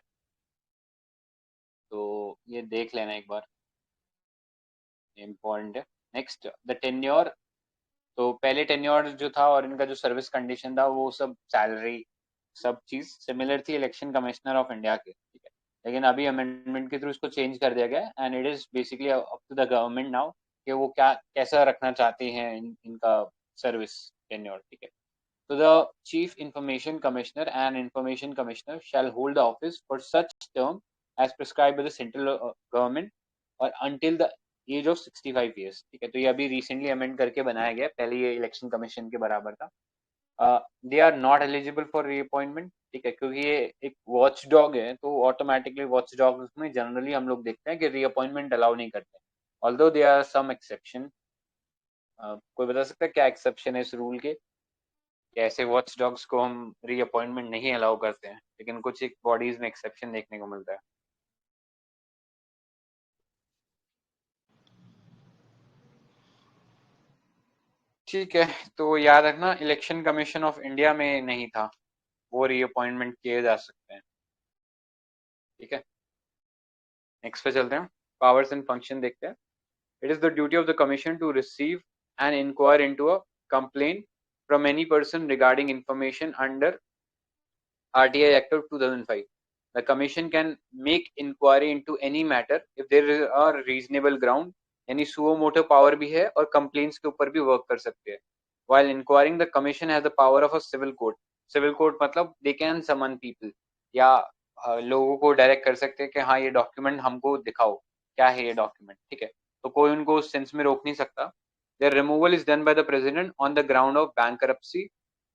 Speaker 1: तो ये देख लेना एक बार, इम्पोर्टेंट है. Next, the tenure. तो पहले टेन्योर जो था और इनका जो सर्विस कंडीशन था वो सब सैलरी सब चीज सिमिलर थी इलेक्शन कमिश्नर ऑफ इंडिया के. ठीक है. लेकिन अभी अमेंडमेंट के थ्रू इसको चेंज कर दिया गया and it is basically up to the government now कि वो क्या कैसा रखना चाहती हैं इनका सर्विस टेन्योर. ठीक है. तो the chief information commissioner and information commissioner shall hold the office for such term as prescribe by the central government और until the age of 65 years. ठीक है. तो ये अभी रिसेंटली अमेंड करके बनाया गया, पहले ये इलेक्शन कमीशन के बराबर था. They are not eligible for reappointment. ठीक है. क्योंकि ये एक वॉच डॉग है तो ऑटोमेटिकली वॉच डॉग में जनरली हम लोग देखते हैं कि रीअपॉइंटमेंट अलाउ नहीं करते, although there are some exception. कोई बता सकता है क्या एक्सेप्शन है इस रूल के? ऐसे वॉच डॉग्स को हम रीअपॉइंटमेंट नहीं अलाउ करते हैं, लेकिन कुछ एक बॉडीज में एक्सेप्शन देखने को मिलता है. ठीक है. तो याद रखना, इलेक्शन कमीशन ऑफ इंडिया में नहीं था, वो रीअपॉइंटमेंट किए जा सकते हैं. ठीक है. नेक्स्ट पे चलते हैं, पावर्स एंड फंक्शन देखते हैं. It is the duty of the commission to receive and inquire into a complaint from any person regarding information under RTI Act of 2005. The commission can make inquiry into any matter if there is a reasonable ground. यानी suo motu power भी है और complaints के ऊपर भी work कर सकते हैं. While inquiring, the commission has the power of a civil court. Civil court मतलब they can summon people, या लोगों को डायरेक्ट कर सकते हैं कि हाँ ये डॉक्यूमेंट हमको दिखाओ, क्या है ये डॉक्यूमेंट. ठीक है. तो कोई उनको उस सेंस में रोक नहीं सकता. Their removal is done by the president on the ground of bankruptcy,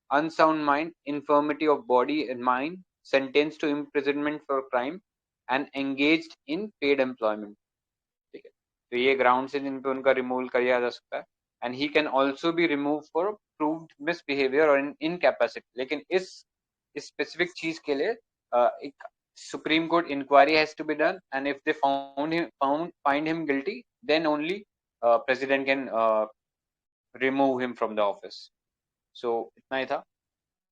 Speaker 1: unsound mind, infirmity of body and mind, sentenced to imprisonment for crime, and engaged in paid employment. ठीक है. तो ये ग्राउंड से जिन पे उनका रिमूवल किया जा सकता है. And he can also be remove for proved misbehaviour और इनकैपेसिटी. लेकिन इस स्पेसिफिक चीज के लिए एक supreme court inquiry has to be done and if they find him guilty then only president can remove him from the office. So इतना ही था.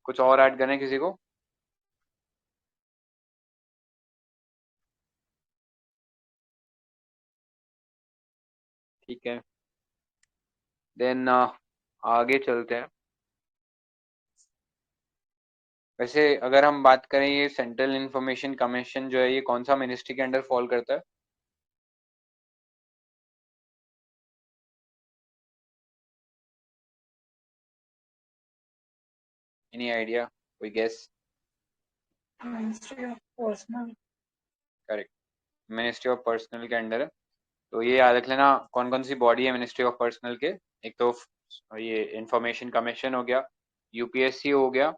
Speaker 1: कुछ और ऐड करना है किसी को? ठीक है. देन आगे चलते हैं. वैसे अगर हम बात करें, ये सेंट्रल इंफॉर्मेशन कमीशन जो है ये कौन सा मिनिस्ट्री के अंडर फॉल करता है? Any idea? कोई guess?
Speaker 2: Ministry of personnel.
Speaker 1: Correct, ministry of personnel के अंडर है. तो ये याद रख लेना कौन कौन सी बॉडी है मिनिस्ट्री ऑफ पर्सनल के. एक तो ये इंफॉर्मेशन कमीशन हो गया, यूपीएससी हो गया,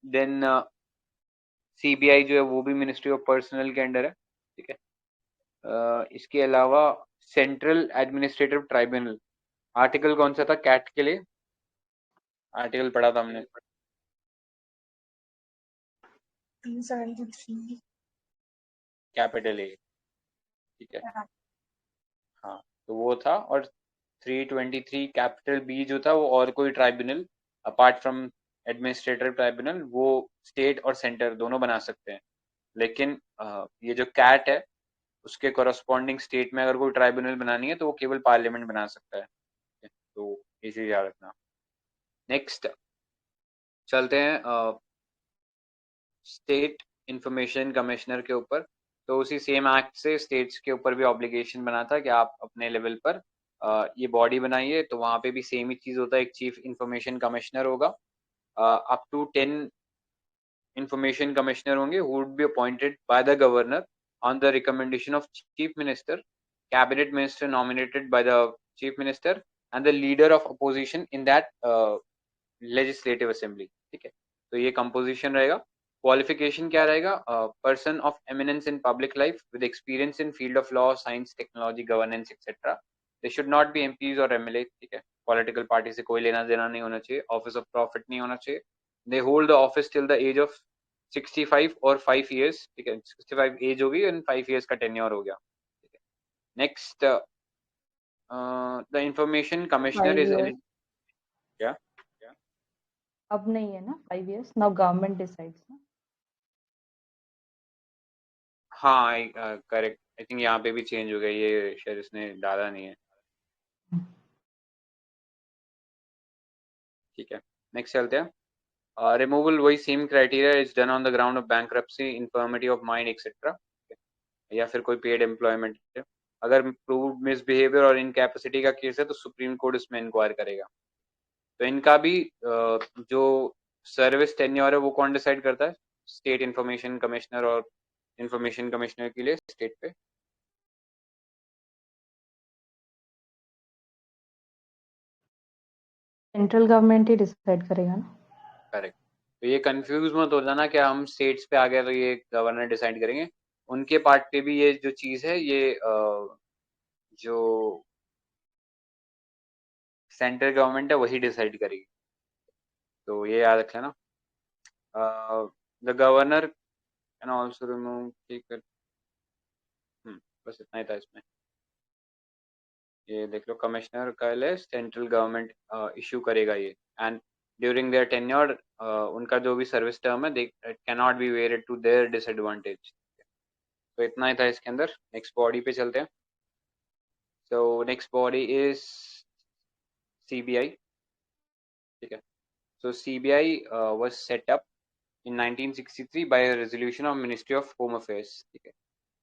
Speaker 1: देन सीबीआई जो है वो भी मिनिस्ट्री ऑफ पर्सनल के अंडर है, ठीक है। इसके अलावा सेंट्रल एडमिनिस्ट्रेटिव ट्राइब्यूनल, आर्टिकल कौन सा था कैट के लिए? आर्टिकल पढ़ा था हमने,
Speaker 3: 373
Speaker 1: कैपिटल ए, ठीक है। हाँ, तो वो था। और 323 कैपिटल बी जो था वो और कोई tribunal apart from administrative tribunal वो स्टेट और सेंटर दोनों बना सकते हैं, लेकिन ये जो कैट है उसके कोरस्पॉन्डिंग स्टेट में अगर कोई ट्राइब्यूनल बनानी है तो वो केवल पार्लियामेंट बना सकता है, तो ये चीज याद रखना। नेक्स्ट चलते हैं स्टेट इंफॉर्मेशन कमिश्नर के ऊपर। तो उसी सेम एक्ट से स्टेट्स के ऊपर भी ऑब्लिगेशन बना था कि आप अपने लेवल पर ये बॉडी बनाइए, तो वहां पे भी सेम ही चीज होता है, एक चीफ इंफॉर्मेशन कमिश्नर होगा, अप टू 10 इंफॉर्मेशन कमिश्नर होंगे who would be appointed by the governor on the recommendation of chief minister, cabinet minister nominated by the chief minister and the leader of opposition in that legislative assembly, ठीक है। तो ये composition रहेगा। Qualification क्या रहेगा? Person of eminence in public life with experience in field of law, science, technology, governance etcetera. They should not be MPs और MLA, ठीक है। पॉलिटिकल पार्टी से कोई लेना देना नहीं होना चाहिए, ऑफिस ऑफ प्रॉफिट नहीं होना चाहिए। They hold the office till the age of 65 और 5 इयर्स, ठीक है। 65 एज होगी एंड 5 इयर्स का टेन्योर हो गया, ठीक है। Next the information commissioner
Speaker 2: 5
Speaker 1: is
Speaker 2: years.
Speaker 1: क्या?
Speaker 2: अब नहीं है ना 5 years, now government decides ना।
Speaker 1: हाँ, करेक्ट, आई थिंक यहाँ पे भी चेंज हो गया, ये शायद इसने डाला नहीं है, ठीक है। नेक्स्ट चलते हैं। रिमूवल वही same criteria is done on the ground of bankruptcy, infirmity of mind etcetera, या फिर कोई पेड एम्प्लॉयमेंट है। अगर प्रूव्ड मिसबिहेवियर और इनकैपेसिटी का केस है तो सुप्रीम कोर्ट इसमें इंक्वायर करेगा। तो इनका भी जो सर्विस टेन्योर है वो कौन डिसाइड करता है? स्टेट इंफॉर्मेशन कमिश्नर, और इंफॉर्मेशन कमिश्नर के लिए स्टेट पे
Speaker 2: सेंट्रल गवर्नमेंट ही डिसाइड करेगा ना।
Speaker 1: करेक्ट। तो ये कंफ्यूज मत हो जाना कि हम स्टेट्स पे आ गए तो ये गवर्नर डिसाइड करेंगे, उनके पार्ट पे भी ये जो चीज है ये जो सेंट्रल गवर्नमेंट है वही डिसाइड करेगी, तो ये याद रख लेना। The governor can also remove, ठीक है। बस इतना ही था इसमें। ये देख लो, कमिश्नर का लिस्ट सेंट्रल गवर्नमेंट इशू करेगा ये, एंड ड्यूरिंग देयर टेन्योर उनका जो भी सर्विस टर्म है they can not be varied to their disadvantage. तो इतना ही था इसके अंदर। नेक्स्ट बॉडी पे चलते हैं। So next body is CBI, ठीक है। So CBI was set up in 1963 by a resolution of Ministry of Home Affairs, ठीक है।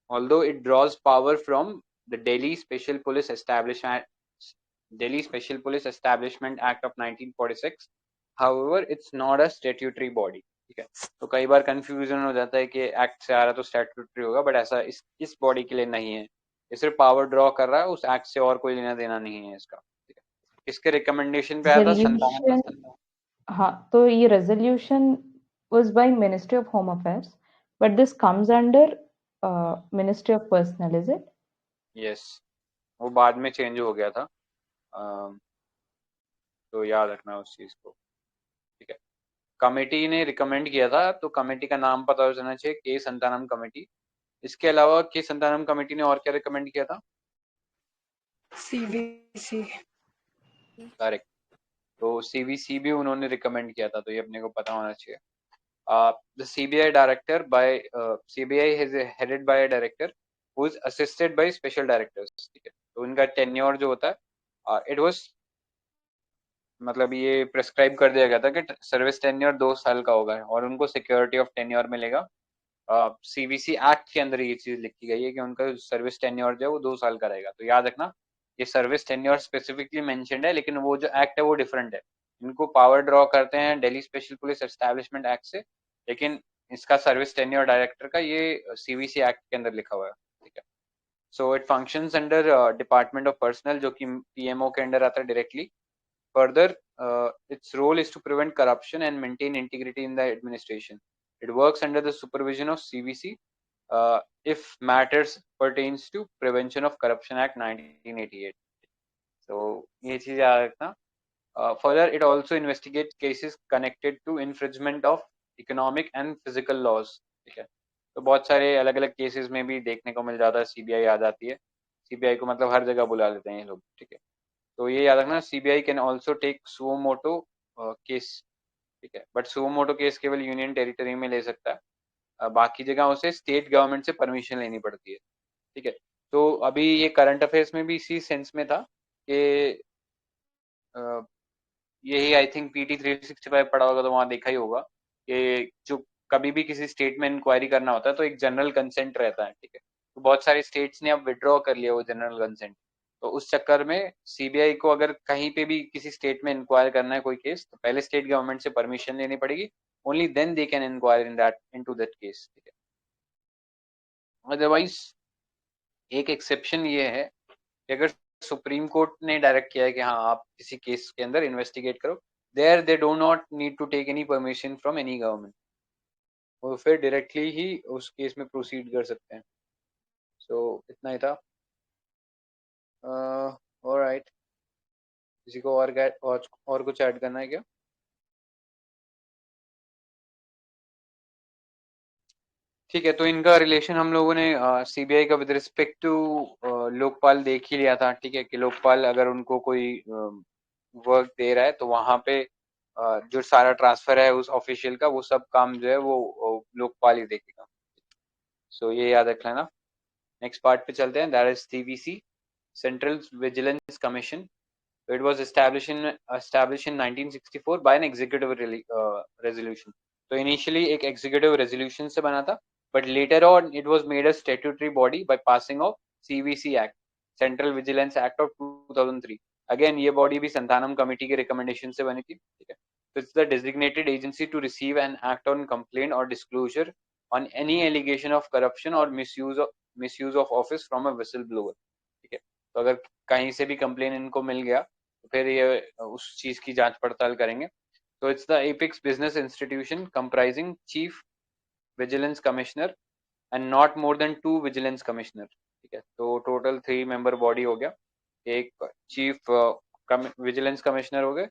Speaker 1: Although it draws power from the Delhi Special Police Establishment Act of 1946, however it's not a statutory body, ठीक है। तो कई बार confusion हो जाता है कि एक्ट से आ रहा तो स्टैट्यूटरी होगा, बट ऐसा इस बॉडी के लिए नहीं है। ये सिर्फ पावर ड्रॉ कर रहा है, उस एक्ट से और कोई लेना देना नहीं है इसका, ठीक है। इसके रिकमेंडेशन पे आया था
Speaker 2: Resolution, हाँ, तो ये resolution was by Ministry of Home Affairs, but this comes under Ministry of Personnel, is it?
Speaker 1: Yes, वो बाद में चेंज हो गया था, तो याद रखना उस चीज को, ठीक है। कमेटी ने रिकमेंड किया था, तो कमेटी का नाम पता हो जाना चाहिए, के संतानम कमेटी। इसके अलावा के संतानम कमेटी ने और क्या रिकमेंड किया था?
Speaker 3: CBC।
Speaker 1: करेक्ट। तो सीबीसी भी उन्होंने रिकमेंड किया था, तो ये अपने को पता होना चाहिए। The CBI director by CBI is headed by a director who is assisted by special directors, ठीक है। तो उनका टेन्योर जो होता है इट वाज, मतलब ये प्रेस्क्राइब कर दिया गया था कि सर्विस टेन्योर 2 साल का होगा और उनको सिक्योरिटी ऑफ टेन्योर मिलेगा। सीबीसी एक्ट के अंदर ये चीज लिखी गई है कि उनका सर्विस टेन्योर जो है वो 2 साल का रहेगा। तो याद रखना, ये सर्विस टेन्योर स्पेसिफिकली मेंशन्ड है, लेकिन वो जो एक्ट है वो डिफरेंट है। इनको पावर ड्रॉ करते हैं Delhi special police establishment act से, लेकिन इसका सर्विस टेन्योर डायरेक्टर का ये सीबीसी एक्ट के अंदर लिखा हुआ है, ठीक है। So it functions under Department of Personnel, जो कि PMO के अंडर आता है directly. Further, its role is to prevent corruption and maintain integrity in the administration. It works under the supervision of CVC if matters pertains to Prevention of Corruption Act 1988. So ये चीज याद रखना. Further, it also investigates cases connected to infringement of economic and physical laws. ठीक है, तो बहुत सारे अलग अलग केसेस में भी देखने को मिल जाता है. CBI आ जाती है. CBI को मतलब हर जगह बुला लेते हैं ये लोग. ठीक है, तो ये याद रखना. CBI can also take suo moto case. ठीक है, बट suo moto केस केवल यूनियन टेरिटरी में ले सकता है. बाकी जगह उसे स्टेट गवर्नमेंट से परमिशन लेनी पड़ती है. ठीक है, तो अभी ये करंट अफेयर्स में भी इसी सेंस में था कि यही आई थिंक PT 365 पढ़ा होगा तो वहां देखा ही होगा कि जो कभी भी किसी स्टेट में इंक्वायरी करना होता है तो एक जनरल कंसेंट रहता है. ठीक है, तो बहुत सारे स्टेट्स ने अब विड्रॉ कर लिया वो जनरल कंसेंट. तो उस चक्कर में CBI को अगर कहीं पे भी किसी स्टेट में इंक्वायर करना है कोई केस, तो पहले स्टेट गवर्नमेंट से परमिशन लेनी पड़ेगी. Only then they can inquire into that case. ठीक है, अदरवाइज एक एक्सेप्शन ये है कि अगर सुप्रीम कोर्ट ने डायरेक्ट किया है कि हाँ आप किसी केस के अंदर इन्वेस्टिगेट करो, there they do not need to take any permission from any government. वो फिर डायरेक्टली ही उस केस में प्रोसीड कर सकते हैं. सो इतना ही था. ऑलराइट, किसी को और कुछ ऐड करना है क्या? ठीक है, तो इनका रिलेशन हम लोगों ने CBI का विद रिस्पेक्ट टू लोकपाल देख ही लिया था. ठीक है, कि लोकपाल अगर उनको कोई वर्क दे रहा है तो वहां पे जो सारा ट्रांसफर है उस ऑफिशियल का, वो सब काम जो है वो लोकपाल ही देखेगा. सो ये याद रख लेना. नेक्स्ट पार्ट पे चलते हैं. That is CVC, central vigilance commission. It was established in 1964 by an executive resolution. तो initially एक executive resolution से बना था, but later on it was made a statutory body by passing of CVC Act, Central Vigilance Act of 2003. Again ये body भी संतानम committee के recommendation से बनी थी. ठीक है, so it's the designated agency to receive and act on complaint or disclosure on any allegation of corruption or misuse of office from a whistleblower. ठीक है, तो अगर कहीं से भी कंप्लेन इनको मिल गया तो फिर ये उस चीज की जांच पड़ताल करेंगे. तो it's the apex business institution comprising chief vigilance commissioner and not more than 2 vigilance commissioner. ठीक है, तो टोटल 3 मेंबर बॉडी हो गया. एक चीफ विजिलेंस कमिश्नर हो गए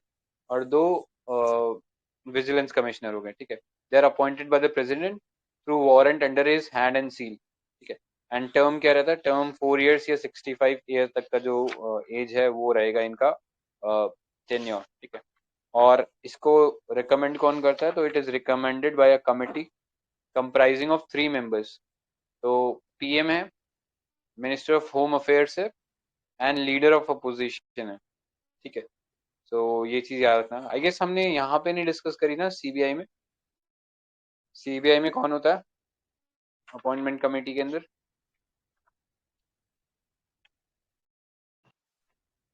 Speaker 1: और 2 विजिलेंस कमिश्नर हो गए. ठीक है, they are appointed by the president through warrant under his hand and seal. ठीक है, एंड टर्म क्या रहता है? टर्म 4 इयर्स या 65 ईयर तक का जो एज है वो रहेगा इनका टेन्योर. ठीक है, और इसको रिकमेंड कौन करता है? तो it is recommended by a committee comprising of 3 members. तो PM है, मिनिस्टर ऑफ होम अफेयर्स है एंड लीडर ऑफ अपोजिशन है. ठीक है, तो ये चीज याद रखना. आई गेस हमने यहाँ पे नहीं डिस्कस करी ना CBI में. CBI में कौन होता है अपॉइंटमेंट कमेटी के अंदर?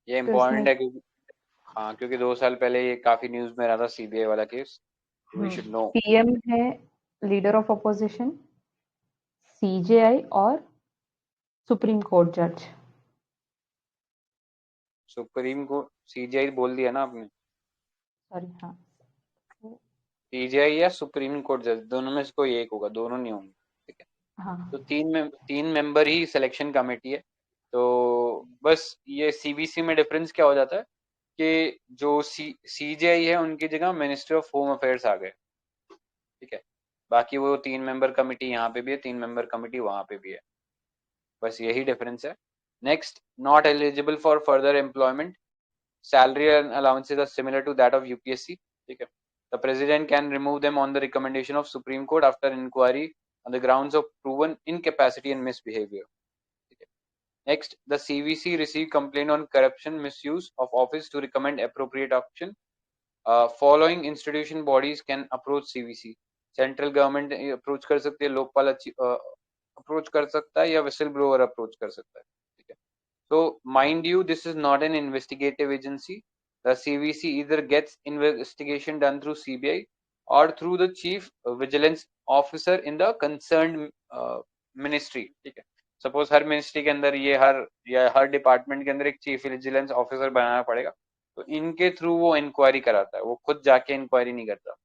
Speaker 1: ये इम्पोर्टेंट है क्योंकि हाँ, क्योंकि 2 साल पहले ये काफी न्यूज में रहा था CBI वाला case. We should know.
Speaker 2: PM है लीडर ऑफ अपोजिशन, CJI और सुप्रीम कोर्ट जज.
Speaker 1: सुप्रीम कोर्ट CJI बोल दिया ना आपने.
Speaker 2: सॉरी, हाँ.
Speaker 1: CJI या सुप्रीम कोर्ट जज, दोनों में से कोई एक होगा, दोनों नहीं होंगे. ठीक है,
Speaker 2: हाँ.
Speaker 1: तो 3 मेंबर ही सिलेक्शन कमेटी है. तो बस ये CBC में डिफरेंस क्या हो जाता है कि जो CJI है उनकी जगह मिनिस्ट्री ऑफ होम अफेयर्स आ गए. ठीक है, बाकी वो 3 मेंबर कमेटी यहाँ पे भी है, 3 मेंबर कमेटी वहां पे भी है. बस यही डिफरेंस है. Next, not eligible for further employment. Salary and allowances are similar to that of UPSC. ठीक है, the president can remove them on the recommendation of supreme court after inquiry on the grounds of proven incapacity and misbehavior. Next, the CVC received complaint on corruption, misuse of office to recommend appropriate action. Following institution bodies can approach CVC. Central government approach कर सकती है, Lokpal approach कर सकता है या whistleblower approach कर सकता है. ठीक है, so mind you, this is not an investigative agency. The CVC either gets investigation done through CBI or through the chief vigilance officer in the concerned ministry. ठीक है, सपोज हर मिनिस्ट्री के अंदर ये हर डिपार्टमेंट के अंदर एक चीफ विजिलेंस ऑफिसर बनाना पड़ेगा, तो इनके थ्रू वो इंक्वायरी कराता है, वो खुद जाके इंक्वायरी नहीं करता।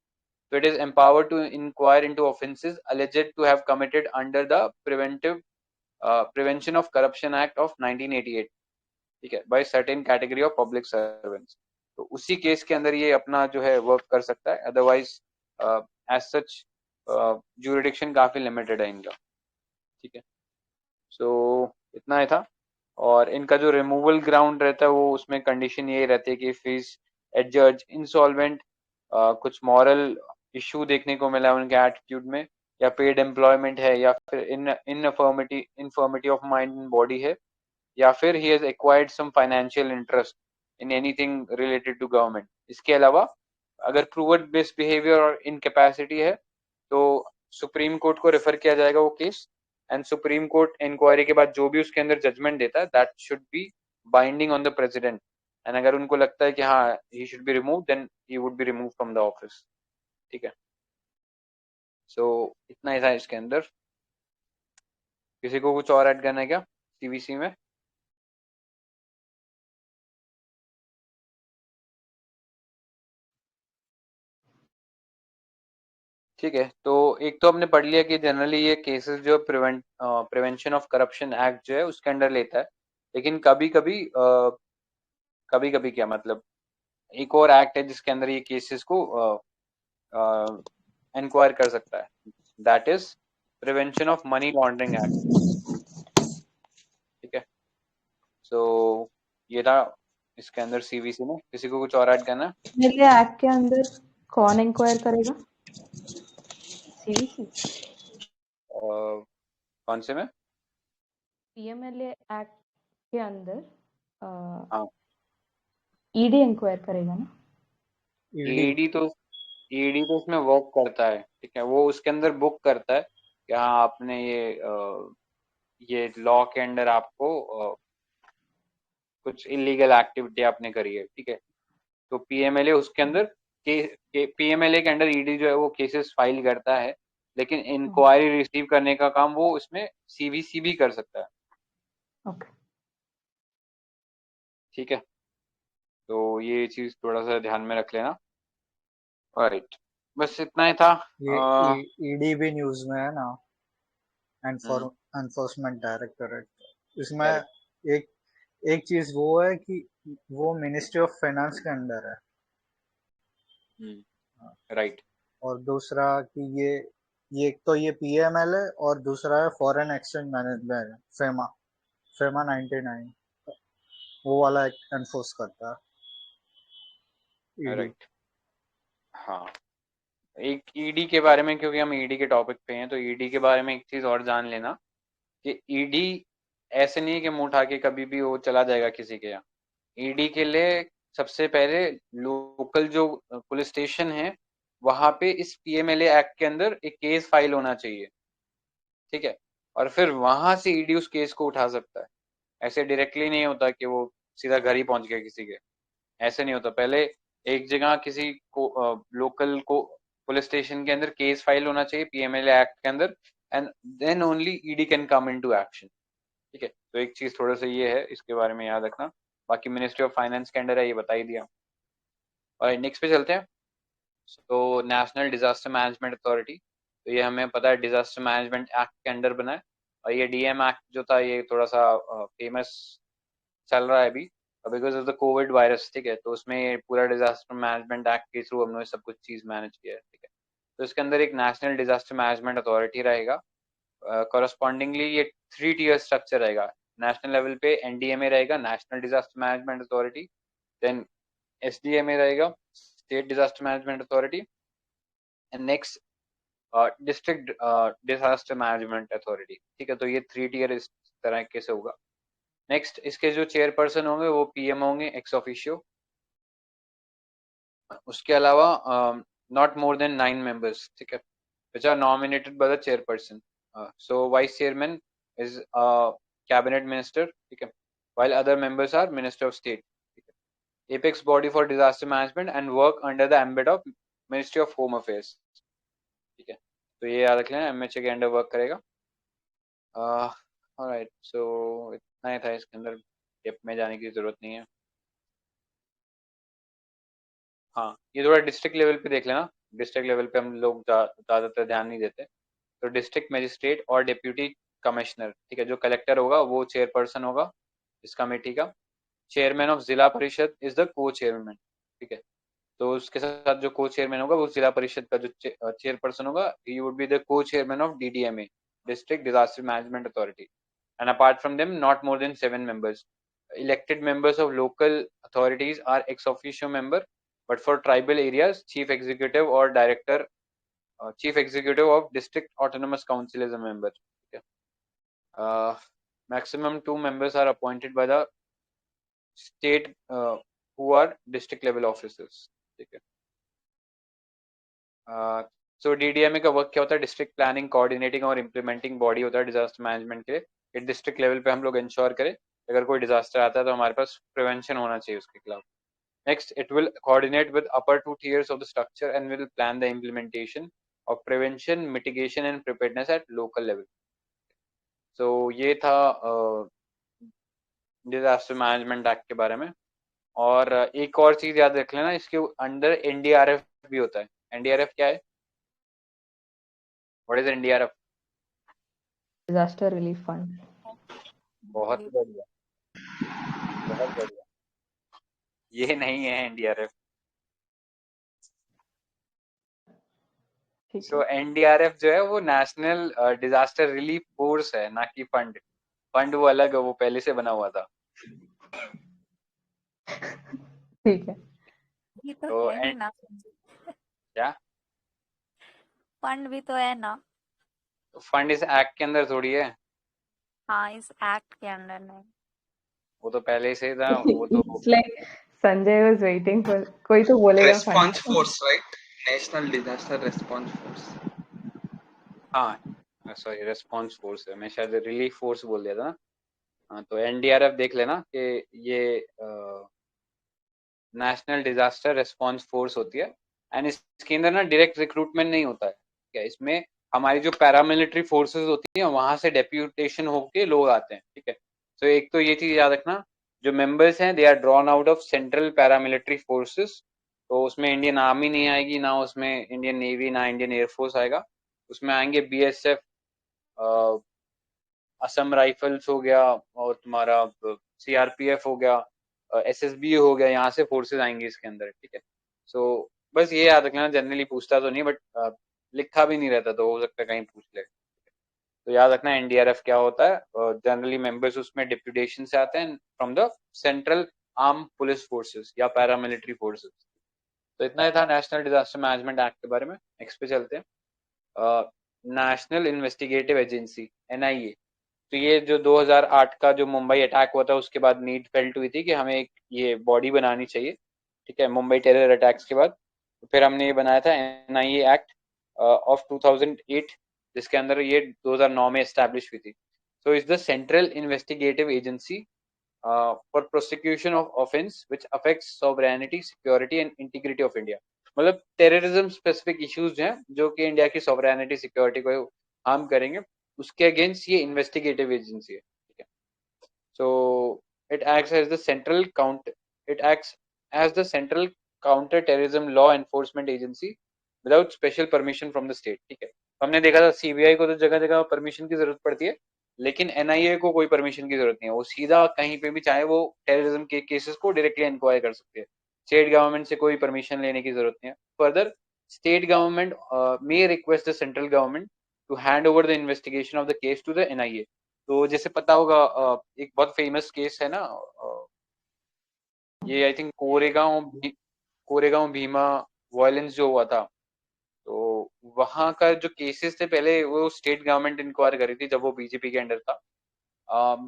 Speaker 1: So it is empowered to inquire into offences alleged to have committed under the Prevention of Corruption Act of 1988, ठीक है, by certain category of public servants। तो उसी केस के अंदर ये अपना जो है वर्क कर सकता है, अदरवाइज एज सच ज्यूरिडिक्शन काफी लिमिटेड है इनका, ठीक है। सो इतना ही था। और इनका जो रिमूवल ग्राउंड रहता है वो उसमें कंडीशन ये रहती है कि फीस एडजर्ज इंसॉल्वेंट, कुछ मॉरल इशू देखने को मिला उनके एटीट्यूड में, या पेड एम्प्लॉयमेंट है, या फिर infirmity of mind and body है, या फिर he has acquired some financial interest in anything related to government. इसके अलावा अगर प्रूवन मिसबिहेवियर और इनकैपेसिटी है तो सुप्रीम कोर्ट को रेफर किया जाएगा वो case, and supreme court inquiry के बाद जो भी उसके अंदर जजमेंट देता है that should be binding on the president, and अगर उनको लगता है कि हाँ he should be remove, then he would be remove from the office, ठीक है। सो इतना ही था इसके अंदर। किसी को कुछ और ऐड करना है क्या सीवीसी में? ठीक है, तो एक तो हमने पढ़ लिया कि जनरली ये केसेस जो प्रिवेंशन ऑफ करप्शन एक्ट जो है उसके अंडर लेता है, लेकिन कभी कभी क्या मतलब एक और एक्ट है जिसके अंदर ये केसेस को इंक्वायर कर सकता है, that is prevention of money laundering act, ठीक है। सो ये था इसके अंदर सीवीसी में। किसी को कुछ और ऐड करना है?
Speaker 2: मेरे एक्ट के अंदर कौन इंक्वायर करेगा? सीवीसी?
Speaker 1: कौन से में?
Speaker 2: पीएमएलए एक्ट के अंदर
Speaker 1: हाँ,
Speaker 2: ईडी इंक्वायर करेगा ना?
Speaker 1: ईडी तो उसमें वर्क करता है, ठीक है, वो उसके अंदर बुक करता है कि हाँ आपने ये लॉ के अंडर आपको कुछ इलीगल एक्टिविटी आपने करी है, ठीक है। तो पीएमएलए उसके अंदर पीएमएलए के अंडर ईडी जो है वो केसेस फाइल करता है, लेकिन इंक्वायरी रिसीव करने का काम वो इसमें सीवीसी भी कर सकता है,
Speaker 2: ओके।
Speaker 1: ठीक है। तो ये चीज थोड़ा सा ध्यान में रख लेना। राइट, बस इतना ही था।
Speaker 4: ये ईडी भी न्यूज में है ना,
Speaker 1: हम्म,
Speaker 4: एनफोर्समेंट डायरेक्टोरेट। इसमें
Speaker 1: correct,
Speaker 4: एक एक चीज वो है कि वो मिनिस्ट्री ऑफ फाइनेंस के अंडर है,
Speaker 1: राइट,
Speaker 4: और दूसरा कि ये एक तो ये पीएमएल है, और दूसरा है foreign exchange management, FEMA FEMA 99, वो वाला एनफोर्स करता है ईडी।
Speaker 1: राइट। हाँ, एक ईडी के बारे में, क्योंकि हम ईडी के टॉपिक पे हैं, तो ईडी के बारे में एक चीज और जान लेना कि ईडी ऐसे नहीं है कि मुंह उठा के कभी भी वो चला जाएगा किसी के यहाँ। ईडी के लिए सबसे पहले लोकल जो पुलिस स्टेशन है वहां पे इस पीएमएलए एक्ट के अंदर एक केस फाइल होना चाहिए, ठीक है, और फिर वहां से ईडी उस केस को उठा सकता है। ऐसे डायरेक्टली नहीं होता कि वो सीधा घर ही पहुंच गया किसी के, ऐसे नहीं होता। पहले एक जगह किसी को लोकल को पुलिस स्टेशन के अंदर केस फाइल होना चाहिए पीएमएलए एक्ट के अंदर, and then only ED can come into action, ठीक है। तो एक चीज थोड़ा सा ये है, इसके बारे में याद रखना। बाकी मिनिस्ट्री ऑफ फाइनेंस के अंडर है, ये बता ही दिया। और नेक्स्ट पे चलते हैं। तो नेशनल डिजास्टर मैनेजमेंट अथॉरिटी, तो ये हमें पता है डिजास्टर मैनेजमेंट एक्ट के अंडर बना है, और ये डीएम एक्ट जो था ये थोड़ा सा फेमस चल रहा है अभी because of the Covid virus, ठीक है। तो उसमें ये पूरा डिजास्टर मैनेजमेंट एक्ट के थ्रू हमने सब कुछ चीज मैनेज किया है, ठीक है। तो इसके अंदर एक नेशनल डिजास्टर मैनेजमेंट अथॉरिटी रहेगा। करस्पॉन्डिंगली ये 3 टियर स्ट्रक्चर रहेगा। नेशनल लेवल पे एनडीएमए रहेगा, national disaster management authority, then SDMA रहेगा, state disaster management authority, and next district disaster management authority, ठीक है। तो ये 3 टियर इस तरह के से होगा। नेक्स्ट इसके जो चेयरपर्सन होंगे वो पीएम होंगे एक्स ऑफिशियो। उसके अलावा नॉट मोर देन 9 मेंबर्स, ठीक है, which are nominated by the chairperson. So vice chairman is a cabinet minister, ठीक है, while other members are minister of state, ठीक है। Apex body for disaster management and work under the ambit of Ministry of Home Affairs, ठीक है। तो ये याद रख लेना, एमएचए के अंडर वर्क करेगा। ऑलराइट, सो इतना ही था इसके अंदर, डेप में जाने की जरूरत नहीं है। हाँ, ये थोड़ा डिस्ट्रिक्ट लेवल पे देख लेना, डिस्ट्रिक्ट लेवल पे हम लोग ज़्यादातर ध्यान नहीं देते। तो डिस्ट्रिक्ट मजिस्ट्रेट और डिप्यूटी कमिश्नर, ठीक है, जो कलेक्टर होगा वो चेयरपर्सन होगा इस कमेटी का। चेयरमैन ऑफ जिला परिषद इज द को चेयरमैन, ठीक है। तो उसके साथ जो को चेयरमैन होगा वो जिला परिषद का जो चेयरपर्सन होगा, ही वुड बी द को chairman of DDMA, district disaster management authority. And apart from them not more then 7 members. Elected members of local authorities are ex officio member, but for tribal areas, chief executive of district autonomous council is a member. Okay. Maximum 2 members are appointed by the state who are district level officers. ठीक है। सो DDMA का work क्या होता है? District planning, coordinating और implementing body होता है disaster management के लिए। ये डिस्ट्रिक्ट लेवल पे हम लोग इंश्योर करें अगर कोई डिजास्टर आता है तो हमारे पास प्रिवेंशन होना चाहिए उसके खिलाफ। Next, it will coordinate with upper 2 tiers of the structure and will plan the implementation of prevention, mitigation and preparedness at local level. So ये था डिजास्टर मैनेजमेंट एक्ट के बारे में। और एक और चीज याद रख लेना, इसके अंडर एनडीआरएफ भी होता है। एनडीआरएफ क्या है? What is NDRF?
Speaker 2: Disaster Relief Fund.
Speaker 1: बहुत बढ़िया, बहुत बढ़िया। ये नहीं है एनडीआरएफ।
Speaker 2: ठीक
Speaker 1: सो
Speaker 2: है,
Speaker 1: एनडीआरएफ जो है वो नेशनल डिजास्टर रिलीफ फोर्स है, ना कि फंड। फंड वो अलग है, वो पहले से बना हुआ था।
Speaker 2: ठीक है।
Speaker 3: ये तो
Speaker 1: तो
Speaker 3: है ही ना,
Speaker 1: क्या
Speaker 3: फंड भी तो है ना।
Speaker 1: फंड इस एक्ट के अंदर थोड़ी है,
Speaker 3: हाँ, इस एक्ट के अंडर नहीं।
Speaker 1: वो तो पहले से था। वो तो
Speaker 2: It's like Sanjay was waiting for कोई तो बोलेगा fund.
Speaker 5: Response force, right? National Disaster Response Force.
Speaker 1: हाँ, सॉरी, रेस्पॉन्स फोर्स है, मैं शायद रिलीफ फोर्स बोल दिया था ना। हाँ, तो एनडीआरएफ देख लेना कि ये नेशनल डिजास्टर रेस्पॉन्स फोर्स होती है। एंड इसके अंदर ना डायरेक्ट रिक्रूटमेंट नहीं होता है, क्या इसमें हमारी जो पैरामिलिट्री फोर्सेस होती हैं वहां से डेप्यूटेशन होके लोग आते हैं, ठीक है। तो एक तो ये चीज याद रखना, जो मेंबर्स हैं they are drawn out of central paramilitary forces. तो उसमें इंडियन आर्मी नहीं आएगी, ना उसमें इंडियन नेवी, ना इंडियन एयरफोर्स आएगा। उसमें आएंगे बीएसएफ, असम राइफल्स हो गया, और तुम्हारा सीआरपीएफ हो गया, एसएसबी हो गया, यहाँ से फोर्सेस आएंगे इसके अंदर, ठीक है। सो बस ये याद रखना, जनरली पूछता तो नहीं, बट लिखा भी नहीं रहता, तो हो सकता है कहीं पूछ ले। तो याद रखना एनडीआरएफ क्या होता है। जनरली मेंबर्स उसमें डिप्यूटेशन से आते हैं from the central arm police forces या पैरामिलिट्री फोर्सेस। तो इतना ही था नेशनल डिजास्टर मैनेजमेंट एक्ट के बारे में। नेक्स्ट पे चलते हैं। National investigative agency, NIA. तो ये जो 2008 का जो मुंबई अटैक हुआ था उसके बाद नीड फेल्ट हुई थी कि हमें एक ये बॉडी बनानी चाहिए, ठीक है, मुंबई टेरर अटैक्स के बाद। तो फिर हमने ये बनाया था एनआईए एक्ट ऑफ 2008, जिसके अंदर ये 2009 में एस्टैब्लिश हुई थी। So is the central investigative agency for prosecution of offence which affects sovereignty, security and integrity of India. मतलब टेररिज्म स्पेसिफिक इश्यूज हैं जो कि इंडिया की सॉवरेनिटी, सिक्योरिटी को हार्म करेंगे, उसके अगेंस्ट ये इन्वेस्टिगेटिव एजेंसी है, ठीक है। So it acts as the central counter terrorism law enforcement agency without special permission from the state, ठीक है। हमने देखा था सीबीआई को तो जगह जगह परमिशन की जरूरत पड़ती है, लेकिन एनआईए को कोई परमिशन की जरूरत नहीं है। वो सीधा कहीं पे भी चाहे वो टेररिज्म के केसेस को डायरेक्टली इंक्वायर कर सकते हैं। स्टेट गवर्नमेंट से कोई परमिशन लेने की जरूरत नहीं है। Further, state government may request the central government to hand over the investigation of the case to the NIA. तो जैसे पता होगा एक बहुत फेमस केस है ना, ये I think Koregaon Bhima violence जो हुआ था, तो वहां का जो केसेस थे पहले वो स्टेट गवर्नमेंट इंक्वायर करी थी जब वो बीजेपी के अंडर था।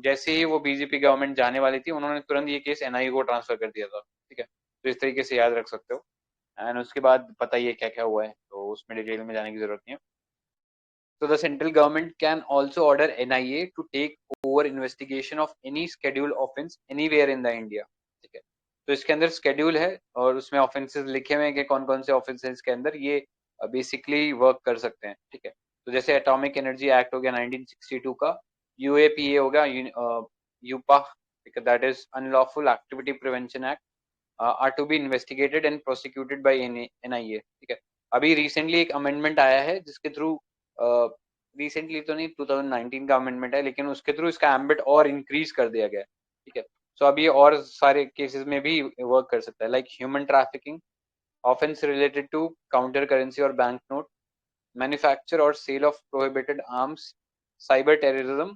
Speaker 1: जैसे ही वो बीजेपी गवर्नमेंट जाने वाली थी उन्होंने तुरंत ये केस एनआईए को ट्रांसफर कर दिया था, ठीक है। तो इस तरीके से याद रख सकते हो। एंड उसके बाद पता ही है क्या क्या हुआ है, तो उसमें डिटेल में जाने की जरूरत नहीं है। So the central government can also order NIA to take over investigation of any scheduled offense anywhere in the India, ठीक है। तो इसके अंदर स्केड्यूल है और उसमें ऑफेंसेस लिखे हुए हैं कि कौन कौन से ऑफेंसेस के अंदर ये बेसिकली वर्क कर सकते हैं, ठीक है। तो जैसे एटॉमिक एनर्जी एक्ट हो गया 1962 का, UAPA हो गया, यूपा, ठीक है, that is unlawful activity prevention act, are to be investigated and prosecuted by NIA, ठीक है। अभी रिसेंटली एक अमेंडमेंट आया है जिसके थ्रू, रिसेंटली तो नहीं, 2019 का अमेंडमेंट है, लेकिन उसके थ्रू इसका एम्बिट और इंक्रीज कर दिया गया है, ठीक है। सो अब ये और सारे केसेस में भी वर्क कर सकता है, like human trafficking, offence related to counter currency और bank note, manufacture or sale of prohibited arms, cyber terrorism,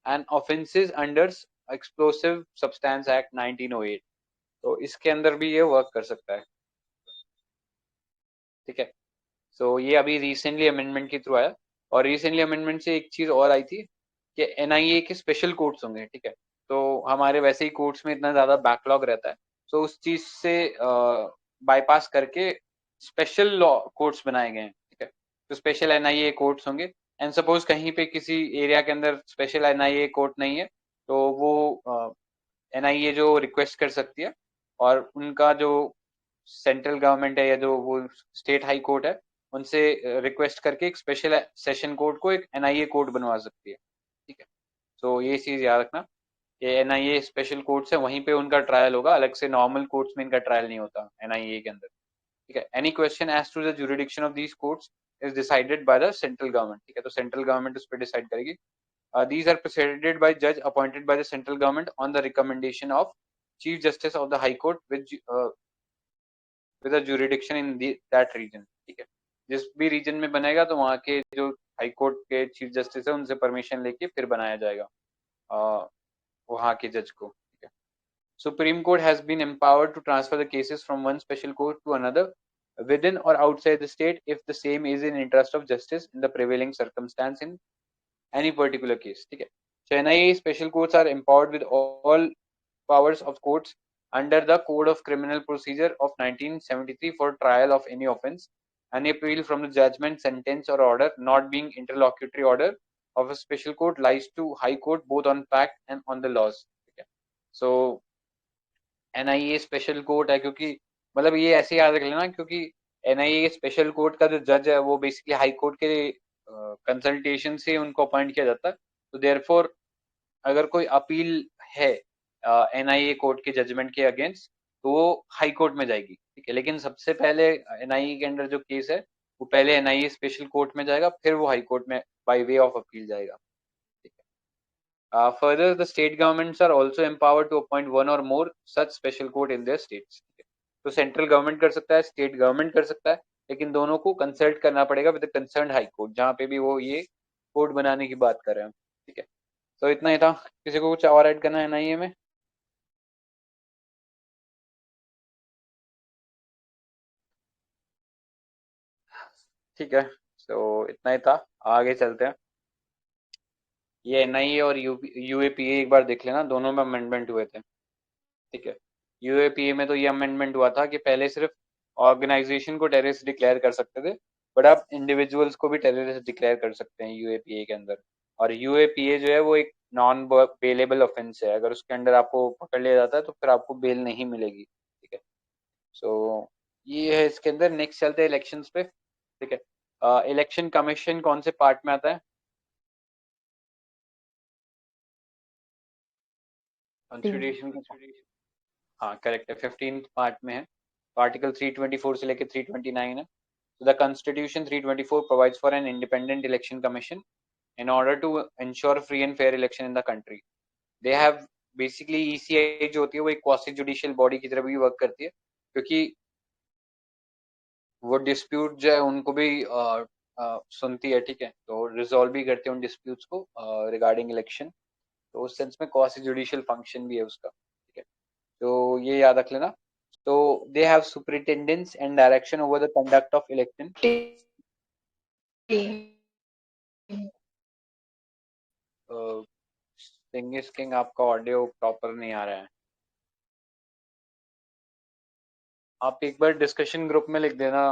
Speaker 1: and offenses under Explosive Substance Act 1908। तो इसके अंदर भी ये वर्क कर सकता है, ठीक है। सो ये अभी रिसेंटली अमेंडमेंट के थ्रू आया, और रिसेंटली अमेंडमेंट से एक चीज और आई थी कि NIA के स्पेशल कोर्ट्स होंगे, ठीक है। तो हमारे वैसे ही कोर्ट्स में इतना ज्यादा बैकलॉग रहता है, तो उस चीज से बाईपास करके स्पेशल लॉ कोर्ट्स बनाए गए हैं, ठीक है। तो स्पेशल NIA कोर्ट्स होंगे, एंड सपोज कहीं पे किसी एरिया के अंदर स्पेशल NIA कोर्ट नहीं है, तो वो NIA जो रिक्वेस्ट कर सकती है, और उनका जो सेंट्रल गवर्नमेंट है या जो वो स्टेट हाई कोर्ट है, उनसे रिक्वेस्ट करके एक स्पेशल सेशन कोर्ट को एक NIA कोर्ट बनवा सकती है, ठीक है। तो ये चीज याद रखना कि NIA स्पेशल कोर्ट्स है, वहीं पे उनका ट्रायल होगा, अलग से नॉर्मल कोर्ट्स में इनका ट्रायल नहीं होता NIA के अंदर, ठीक है। Any question as to the jurisdiction of these courts is decided by the central government, ठीक है। तो सेंट्रल गवर्नमेंट उस पर डिसाइड करेगी। These are presided by judge appointed by the central government on the recommendation of Chief Justice of the High Court with a jurisdiction in that region, ठीक है। जिस भी रीजन में बनेगा तो वहाँ के जो हाई कोर्ट के चीफ जस्टिस है उनसे परमिशन लेके फिर बनाया जाएगा वहाँ के जज को, ठीक है। Supreme Court has been empowered to transfer the cases from one special court to another within or outside the state if the same is in interest of justice in the prevailing circumstance in any particular case, ठीक है। So NIA special courts are empowered with all powers of courts under the Code of Criminal Procedure of 1973 for trial of any offence. An appeal from the judgment, sentence, or order not being interlocutory order of a special court lies to High Court both on fact and on the laws, ठीक है। So NIA special court है, क्योंकि मतलब ये ऐसे याद रख लेना, क्योंकि NIA स्पेशल कोर्ट का जो जज है वो बेसिकली हाई कोर्ट के कंसल्टेशन से उनको अपॉइंट किया जाता है। तो देयरफॉर अगर कोई अपील है NIA कोर्ट के जजमेंट के अगेंस्ट, तो वो हाई कोर्ट में जाएगी, ठीक है। लेकिन सबसे पहले NIA के अंडर जो केस है वो पहले NIA स्पेशल कोर्ट में जाएगा, फिर वो हाई कोर्ट में बाय वे ऑफ अपील जाएगा, ठीक है। Further, the state governments are also empowered to appoint one or more such special court in their states, ठीक है। तो सेंट्रल गवर्नमेंट कर सकता है, स्टेट गवर्नमेंट कर सकता है, लेकिन दोनों को कंसल्ट करना पड़ेगा with the concerned high court, जहाँ पे भी वो ये कोर्ट बनाने की बात कर रहे हैं, ठीक है। तो इतना ही था। किसी को कुछ और ऐड करना है NIA में? ठीक है, तो इतना ही था, आगे चलते हैं। ये NIA और UAPA एक बार देख लेना, दोनों में अमेंडमेंट हुए थे, ठीक है। UAPA में तो ये अमेंडमेंट हुआ था कि पहले सिर्फ ऑर्गेनाइजेशन को टेररिस्ट डिक्लेयर कर सकते थे, बट अब इंडिविजुअल्स को भी टेररिस्ट डिक्लेयर कर सकते हैं UAPA के अंदर। और UAPA जो है वो एक नॉन बेलेबल ऑफेंस है, अगर उसके अंदर आपको पकड़ लिया जाता है तो फिर आपको बेल नहीं मिलेगी, ठीक है। सो ये है इसके अंदर। नेक्स्ट चलते हैं इलेक्शंस पे, ठीक है। इलेक्शन कमीशन कौन से पार्ट में आता है? कॉन्स्टिट्यूशन का, हाँ करेक्ट है, 15th पार्ट में है। तो आर्टिकल 324 से लेकर 329 है। So the Constitution 324 provides for an independent election commission in order to ensure free and fair election in the country. They have basically ECI जो होती है वो एक क्वासी जुडिशियल बॉडी की तरह भी वर्क करती है, क्योंकि वो डिस्प्यूट जो है उनको भी सुनती है, ठीक है। तो रिजॉल्व भी करते हैं उन डिस्प्यूट्स को रिगार्डिंग इलेक्शन। तो उस सेंस में क्वासी जुडिशियल फंक्शन भी है उसका, ठीक है। तो ये याद रख लेना। तो they have superintendence and direction over the conduct of election. Singh is king, आपका ऑडियो प्रॉपर नहीं आ रहा है। आप एक बार डिस्कशन ग्रुप में लिख देना,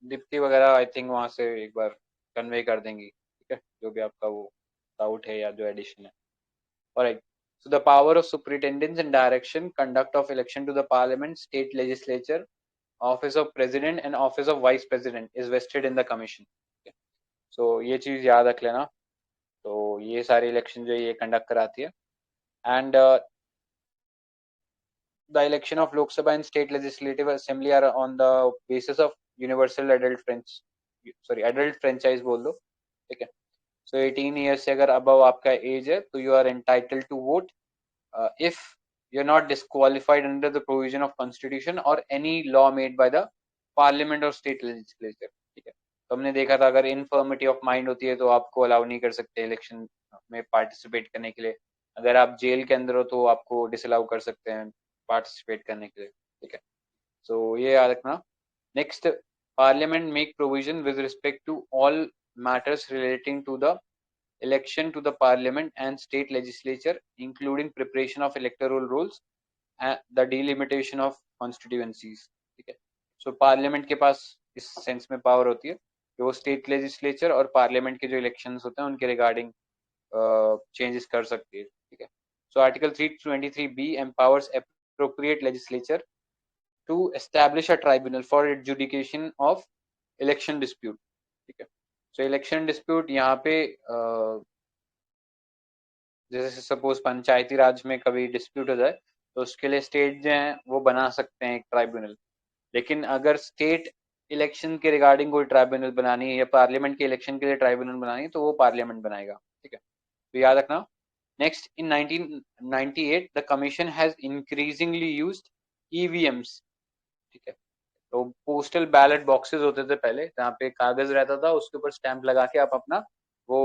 Speaker 1: दीप्ति वगैरह आई थिंक वहां से एक बार कन्वे कर देंगी, ठीक है, जो भी आपका वो डाउट है या जो एडिशन है। Alright, so the power of superintendence and direction conduct of election to the parliament, state legislature, office of president and office of vice president is vested in the commission, okay? So ये चीज याद रख लेना। तो ये सारे election जो है ये कंडक्ट कराती है. And the election of Lok Sabha and state legislative assembly are on the basis of universal adult franchise बोल दो, ठीक है. So 18 years से अगर above आपका एज है तो you are entitled to vote if you're not disqualified under the provision of constitution or any law made by the parliament or state legislature, ठीक है. तो हमने देखा था अगर इनफर्मिटी ऑफ माइंड होती है तो आपको अलाउ नहीं कर सकते इलेक्शन में पार्टिसिपेट करने के लिए. अगर आप जेल के अंदर हो तो आपको डिसअलाउ कर सकते हैं पार्टिसिपेट करने के लिए, ठीक है. सो ये याद रखना. Next, parliament make provision with respect to all matters relating to the election to the parliament and state legislature including preparation of electoral rolls and the delimitation of constituencies, ठीक है. सो पार्लियामेंट के पास इस sense में power होती है कि वो state legislature और पार्लियामेंट के जो इलेक्शंस होते हैं उनके रिगार्डिंग चेंजेस कर सकती है, ठीक है. So article 323B empowers appropriate legislature to establish a tribunal for adjudication of election dispute, ठीक है. सो इलेक्शन डिस्प्यूट यहाँ पे जैसे सपोज पंचायती राज में कभी डिस्प्यूट हो जाए तो उसके लिए स्टेट जो है वो बना सकते हैं एक ट्राइब्यूनल. लेकिन अगर स्टेट इलेक्शन के रिगार्डिंग कोई ट्राइब्यूनल बनानी है या पार्लियामेंट के इलेक्शन के लिए ट्राइब्यूनल बनानी है तो वो पार्लियामेंट बनाएगा, ठीक है. तो याद रखना. Next, in 1998 the commission has increasingly used EVMs, ठीक है. तो पोस्टल बैलेट बॉक्सेस होते थे पहले जहाँ पे कागज रहता था उसके ऊपर स्टैंप लगा के आप अपना वो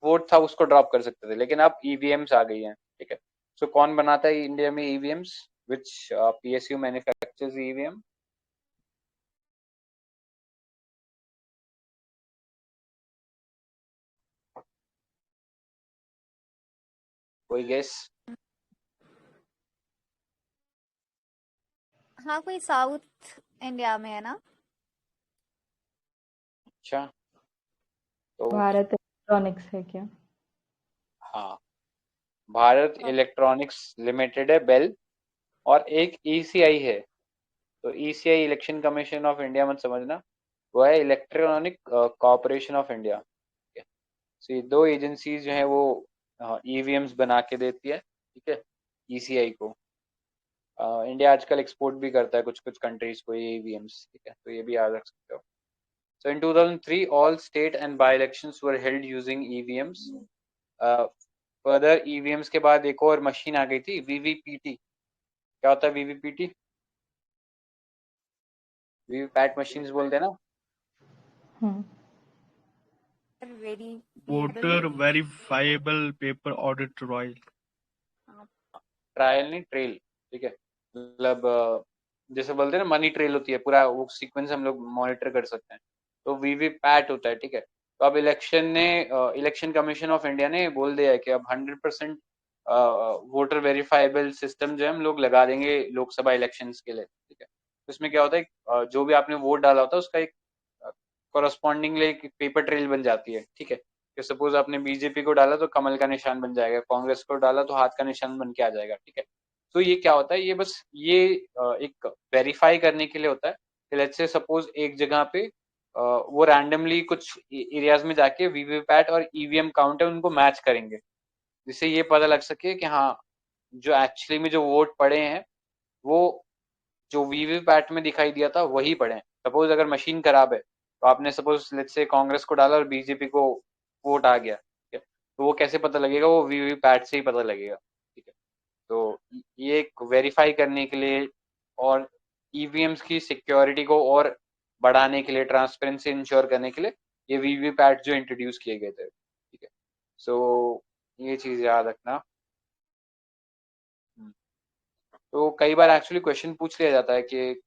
Speaker 1: वोट था उसको ड्रॉप कर सकते थे, लेकिन अब ईवीएम्स आ गई हैं, ठीक है. सो कौन बनाता है इंडिया में ईवीएम्स? विच पीएसयू मैन्युफैक्चर्स ईवीएम? कोई गेस?
Speaker 3: हाँ, कोई साउथ इंडिया में है ना.
Speaker 1: अच्छा, तो
Speaker 2: भारत इलेक्ट्रॉनिक्स है क्या?
Speaker 1: हाँ, भारत इलेक्ट्रॉनिक्स लिमिटेड है, बेल. और एक ईसीआई है. तो ECI election commission of India मत समझना, वो है इलेक्ट्रॉनिक कॉर्पोरेशन ऑफ इंडिया. सो ये दो एजेंसीज जो है वो ईवीएम्स बना के देती है, ठीक है, ईसीआई को. इंडिया आजकल एक्सपोर्ट भी करता है कुछ कुछ कंट्रीज को ये ईवीएम्स, ठीक है. तो ये भी याद रख सकते हो. So in 2003 all state and by elections were held using EVMs. Further EVMs के बाद एक और मशीन आ गई थी, वीवीपीटी. क्या होता है वीवीपीटी? वीवीपैट मशीन्स बोलते हैं ना.
Speaker 3: Very
Speaker 6: voter verifiable paper audit trial.
Speaker 1: Trial नहीं, ट्रेल, ठीक है. मतलब जैसे बोलते हैं ना मनी ट्रेल होती है, पूरा वो सीक्वेंस हम लोग मॉनिटर कर सकते हैं. तो वीवीपैट होता है, ठीक है. तो अब इलेक्शन कमीशन ऑफ इंडिया ने बोल दिया है कि अब 100% वोटर वेरीफाइबल सिस्टम जो है हम लोग लगा देंगे लोकसभा इलेक्शंस के लिए, ठीक है. तो इसमें क्या होता है, जो भी आपने वोट डाला होता है उसका एक कॉरस्पॉन्डिंगली एक पेपर ट्रेल बन जाती है, ठीक है. कि सपोज आपने बीजेपी को डाला तो कमल का निशान बन जाएगा, कांग्रेस को डाला तो हाथ का निशान बन के आ जाएगा, ठीक है. तो ये क्या होता है, ये बस ये एक वेरीफाई करने के लिए होता है कि लेट्स से सपोज एक जगह पे वो रैंडमली कुछ एरियाज में जाके वीवीपैट और ईवीएम काउंट है उनको मैच करेंगे, जिससे ये पता लग सके कि हाँ जो एक्चुअली में जो वोट पड़े हैं वो जो वीवीपैट में दिखाई दिया था वही पड़े हैं. सपोज अगर मशीन खराब है तो आपने सपोज लेट्स से कांग्रेस को डाला और बीजेपी को वोट आ गया, ठीक है. तो वो कैसे पता लगेगा? वो वीवीपैट से ही पता लगेगा, ठीक है. तो ये एक वेरीफाई करने के लिए और ईवीएम्स की सिक्योरिटी को और बढ़ाने के लिए, ट्रांसपेरेंसी इंश्योर करने के लिए ये वीवीपैट जो इंट्रोड्यूस किए गए थे, ठीक है. सो ये चीज याद रखना. तो कई बार एक्चुअली क्वेश्चन पूछ लिया जाता है कि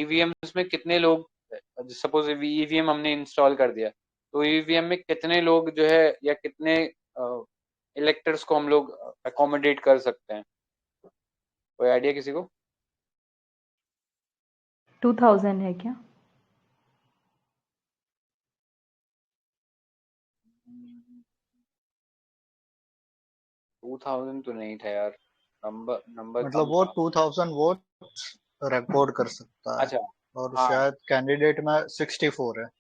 Speaker 1: ईवीएम्स में कितने लोग, सपोज ईवीएम हमने इंस्टॉल कर दिया तो ईवीएम में कितने लोग जो है या कितने इलेक्टर्स को हम लोग अकोमोडेट कर सकते हैं? कोई आइडिया किसी को?
Speaker 2: 2000 है क्या?
Speaker 1: 2000 तो नहीं था यार, नंबर
Speaker 4: मतलब
Speaker 1: कम
Speaker 4: वो
Speaker 1: था.
Speaker 4: 2000 वोट रिकॉर्ड कर सकता है
Speaker 1: अच्छा,
Speaker 4: और
Speaker 1: हाँ,
Speaker 4: शायद कैंडिडेट में 64 है.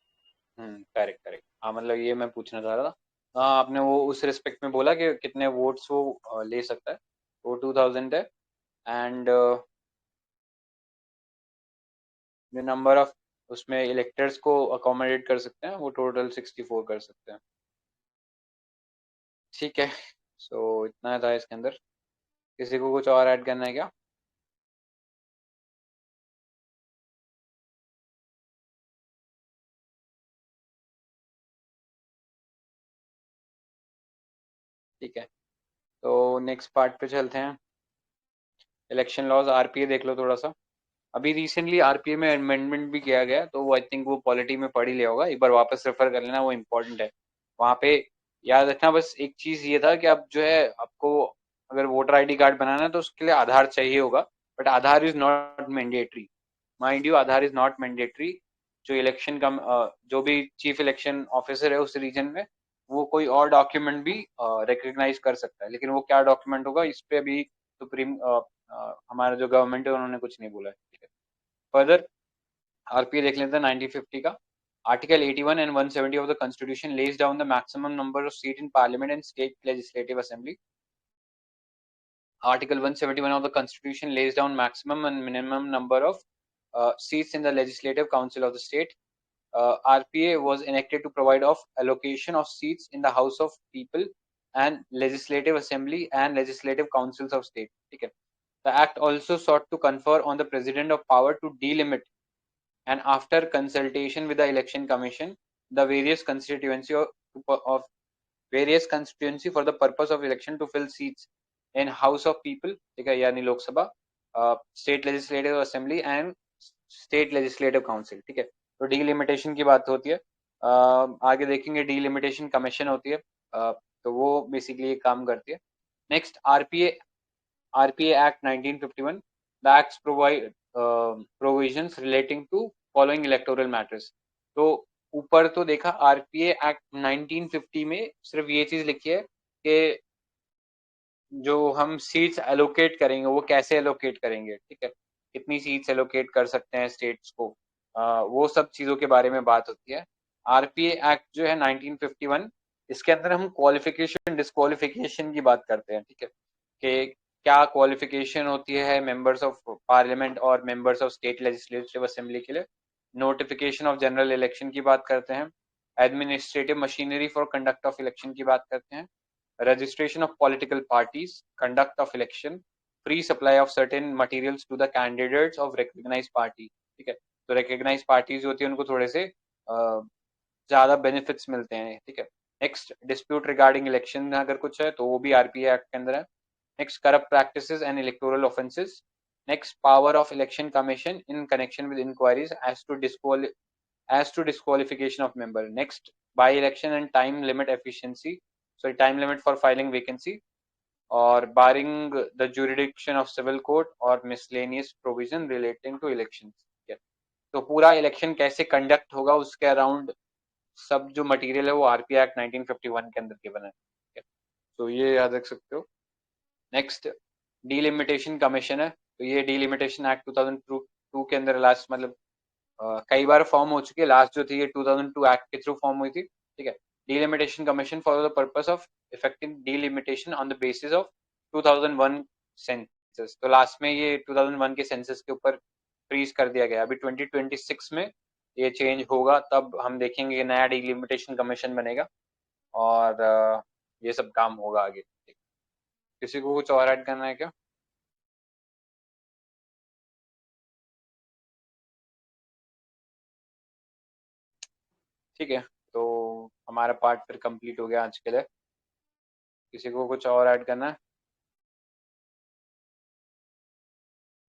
Speaker 1: Correct correct. हाँ मतलब ये मैं पूछना चाह रहा था हाँ, आपने वो उस रिस्पेक्ट में बोला कि कितने वोट्स वो ले सकता है, वो 2000 है। एंड जो नंबर ऑफ उसमें इलेक्टर्स को अकोमोडेट कर सकते हैं वो टोटल 64 कर सकते हैं। ठीक है, सो इतना था इसके अंदर। किसी को कुछ और ऐड करना है क्या? ठीक है, तो नेक्स्ट पार्ट पे चलते हैं। इलेक्शन लॉज, आरपीए देख लो थोड़ा सा। अभी रिसेंटली आरपीए में अमेंडमेंट भी किया गया, तो वो आई थिंक वो पॉलिटी में पढ़ ही लिया होगा, एक बार वापस रेफर कर लेना, वो इम्पोर्टेंट है। वहाँ पे याद रखना बस एक चीज ये था कि अब जो है आपको अगर वोटर आईडी कार्ड बनाना है तो उसके लिए आधार चाहिए होगा, but Aadhaar is not mandatory. Mind you, Aadhaar is not mandatory. जो इलेक्शन कम जो भी चीफ इलेक्शन ऑफिसर है उस रीजन में, वो कोई और डॉक्यूमेंट भी रिकग्नाइज कर सकता है, लेकिन वो क्या डॉक्यूमेंट होगा इस पे अभी सुप्रीम हमारा जो गवर्नमेंट है उन्होंने कुछ नहीं बोला है। ठीक है, फर्दर आरपीए देख लेते हैं 1950 का। Article 81 and 170 of the constitution lays down the maximum number of seats in parliament and state legislative assembly. Article 171 of the constitution lays down maximum and minimum number of seats in the legislative council of the state. RPA was enacted to provide of allocation of seats in the House of People and Legislative Assembly and Legislative Councils of State. ठीक है, the act also sought to confer on the president of power to delimit, and after consultation with the election commission, the various of various constituency for the purpose of election to fill seats in House of People, ठीक है, यानी Lok Sabha, state legislative assembly and state legislative council. ठीक है, तो delimitation की बात होती है। आगे देखेंगे डीलिमिटेशन कमीशन होती है, तो वो बेसिकली काम करती है। Next RPA Act 1951. The acts provide provisions relating to following electoral matters. तो ऊपर तो देखा आरपीए एक्ट 1950 में सिर्फ ये चीज लिखी है कि जो हम सीट्स एलोकेट करेंगे वो कैसे एलोकेट करेंगे, ठीक है, कितनी सीट्स एलोकेट कर सकते हैं स्टेट्स को, वो सब चीजों के बारे में बात होती है। आरपीए एक्ट जो है 1951, इसके अंदर हम क्वालिफिकेशन डिस्क्वालिफिकेशन की बात करते हैं। ठीक है, कि क्या क्वालिफिकेशन होती है मेंबर्स ऑफ पार्लियामेंट और members of state legislative assembly के लिए। नोटिफिकेशन ऑफ जनरल इलेक्शन की बात करते हैं। Administrative machinery for conduct of election की बात करते हैं। Registration of political parties, conduct of election, free supply of certain materials to the candidates of recognized party। ठीक है, तो recognized parties जो होती है उनको थोड़े से ज्यादा बेनिफिट्स मिलते हैं। ठीक है, नेक्स्ट डिस्प्यूट रिगार्डिंग इलेक्शन में अगर कुछ है तो वो भी आरपीए एक्ट के अंदर है। Next corrupt practices and electoral offences. Next power of election commission in connection with inquiries as to disqualification of member. Next, by election and time limit efficiency, sorry, time limit for filing vacancy, or barring the jurisdiction of civil court or miscellaneous provision relating to elections। ठीक है, तो पूरा election कैसे conduct होगा उसके around सब जो material है वो आरपीए एक्ट 1951 के अंदर गिवन है। ठीक है, तो ये याद रख सकते हो। नेक्स्ट डीलिमिटेशन कमीशन है, तो ये डीलिमिटेशन एक्ट 2002 के अंदर लास्ट मतलब कई बार फॉर्म हो चुकी है, लास्ट जो थी ये 2002 एक्ट के थ्रू फॉर्म हुई थी। ठीक है, delimitation commission for the purpose of effecting delimitation on the basis of 2001 census. तो लास्ट में ये 2001 के सेंसस के ऊपर फ्रीज कर दिया गया। अभी 2026 में ये चेंज होगा, तब हम देखेंगे नया डीलिमिटेशन कमीशन बनेगा और ये सब काम होगा आगे। किसी को कुछ और ऐड करना है क्या? ठीक है, तो हमारा पार्ट फिर कंप्लीट हो गया आज के लिए। किसी को कुछ और ऐड करना है?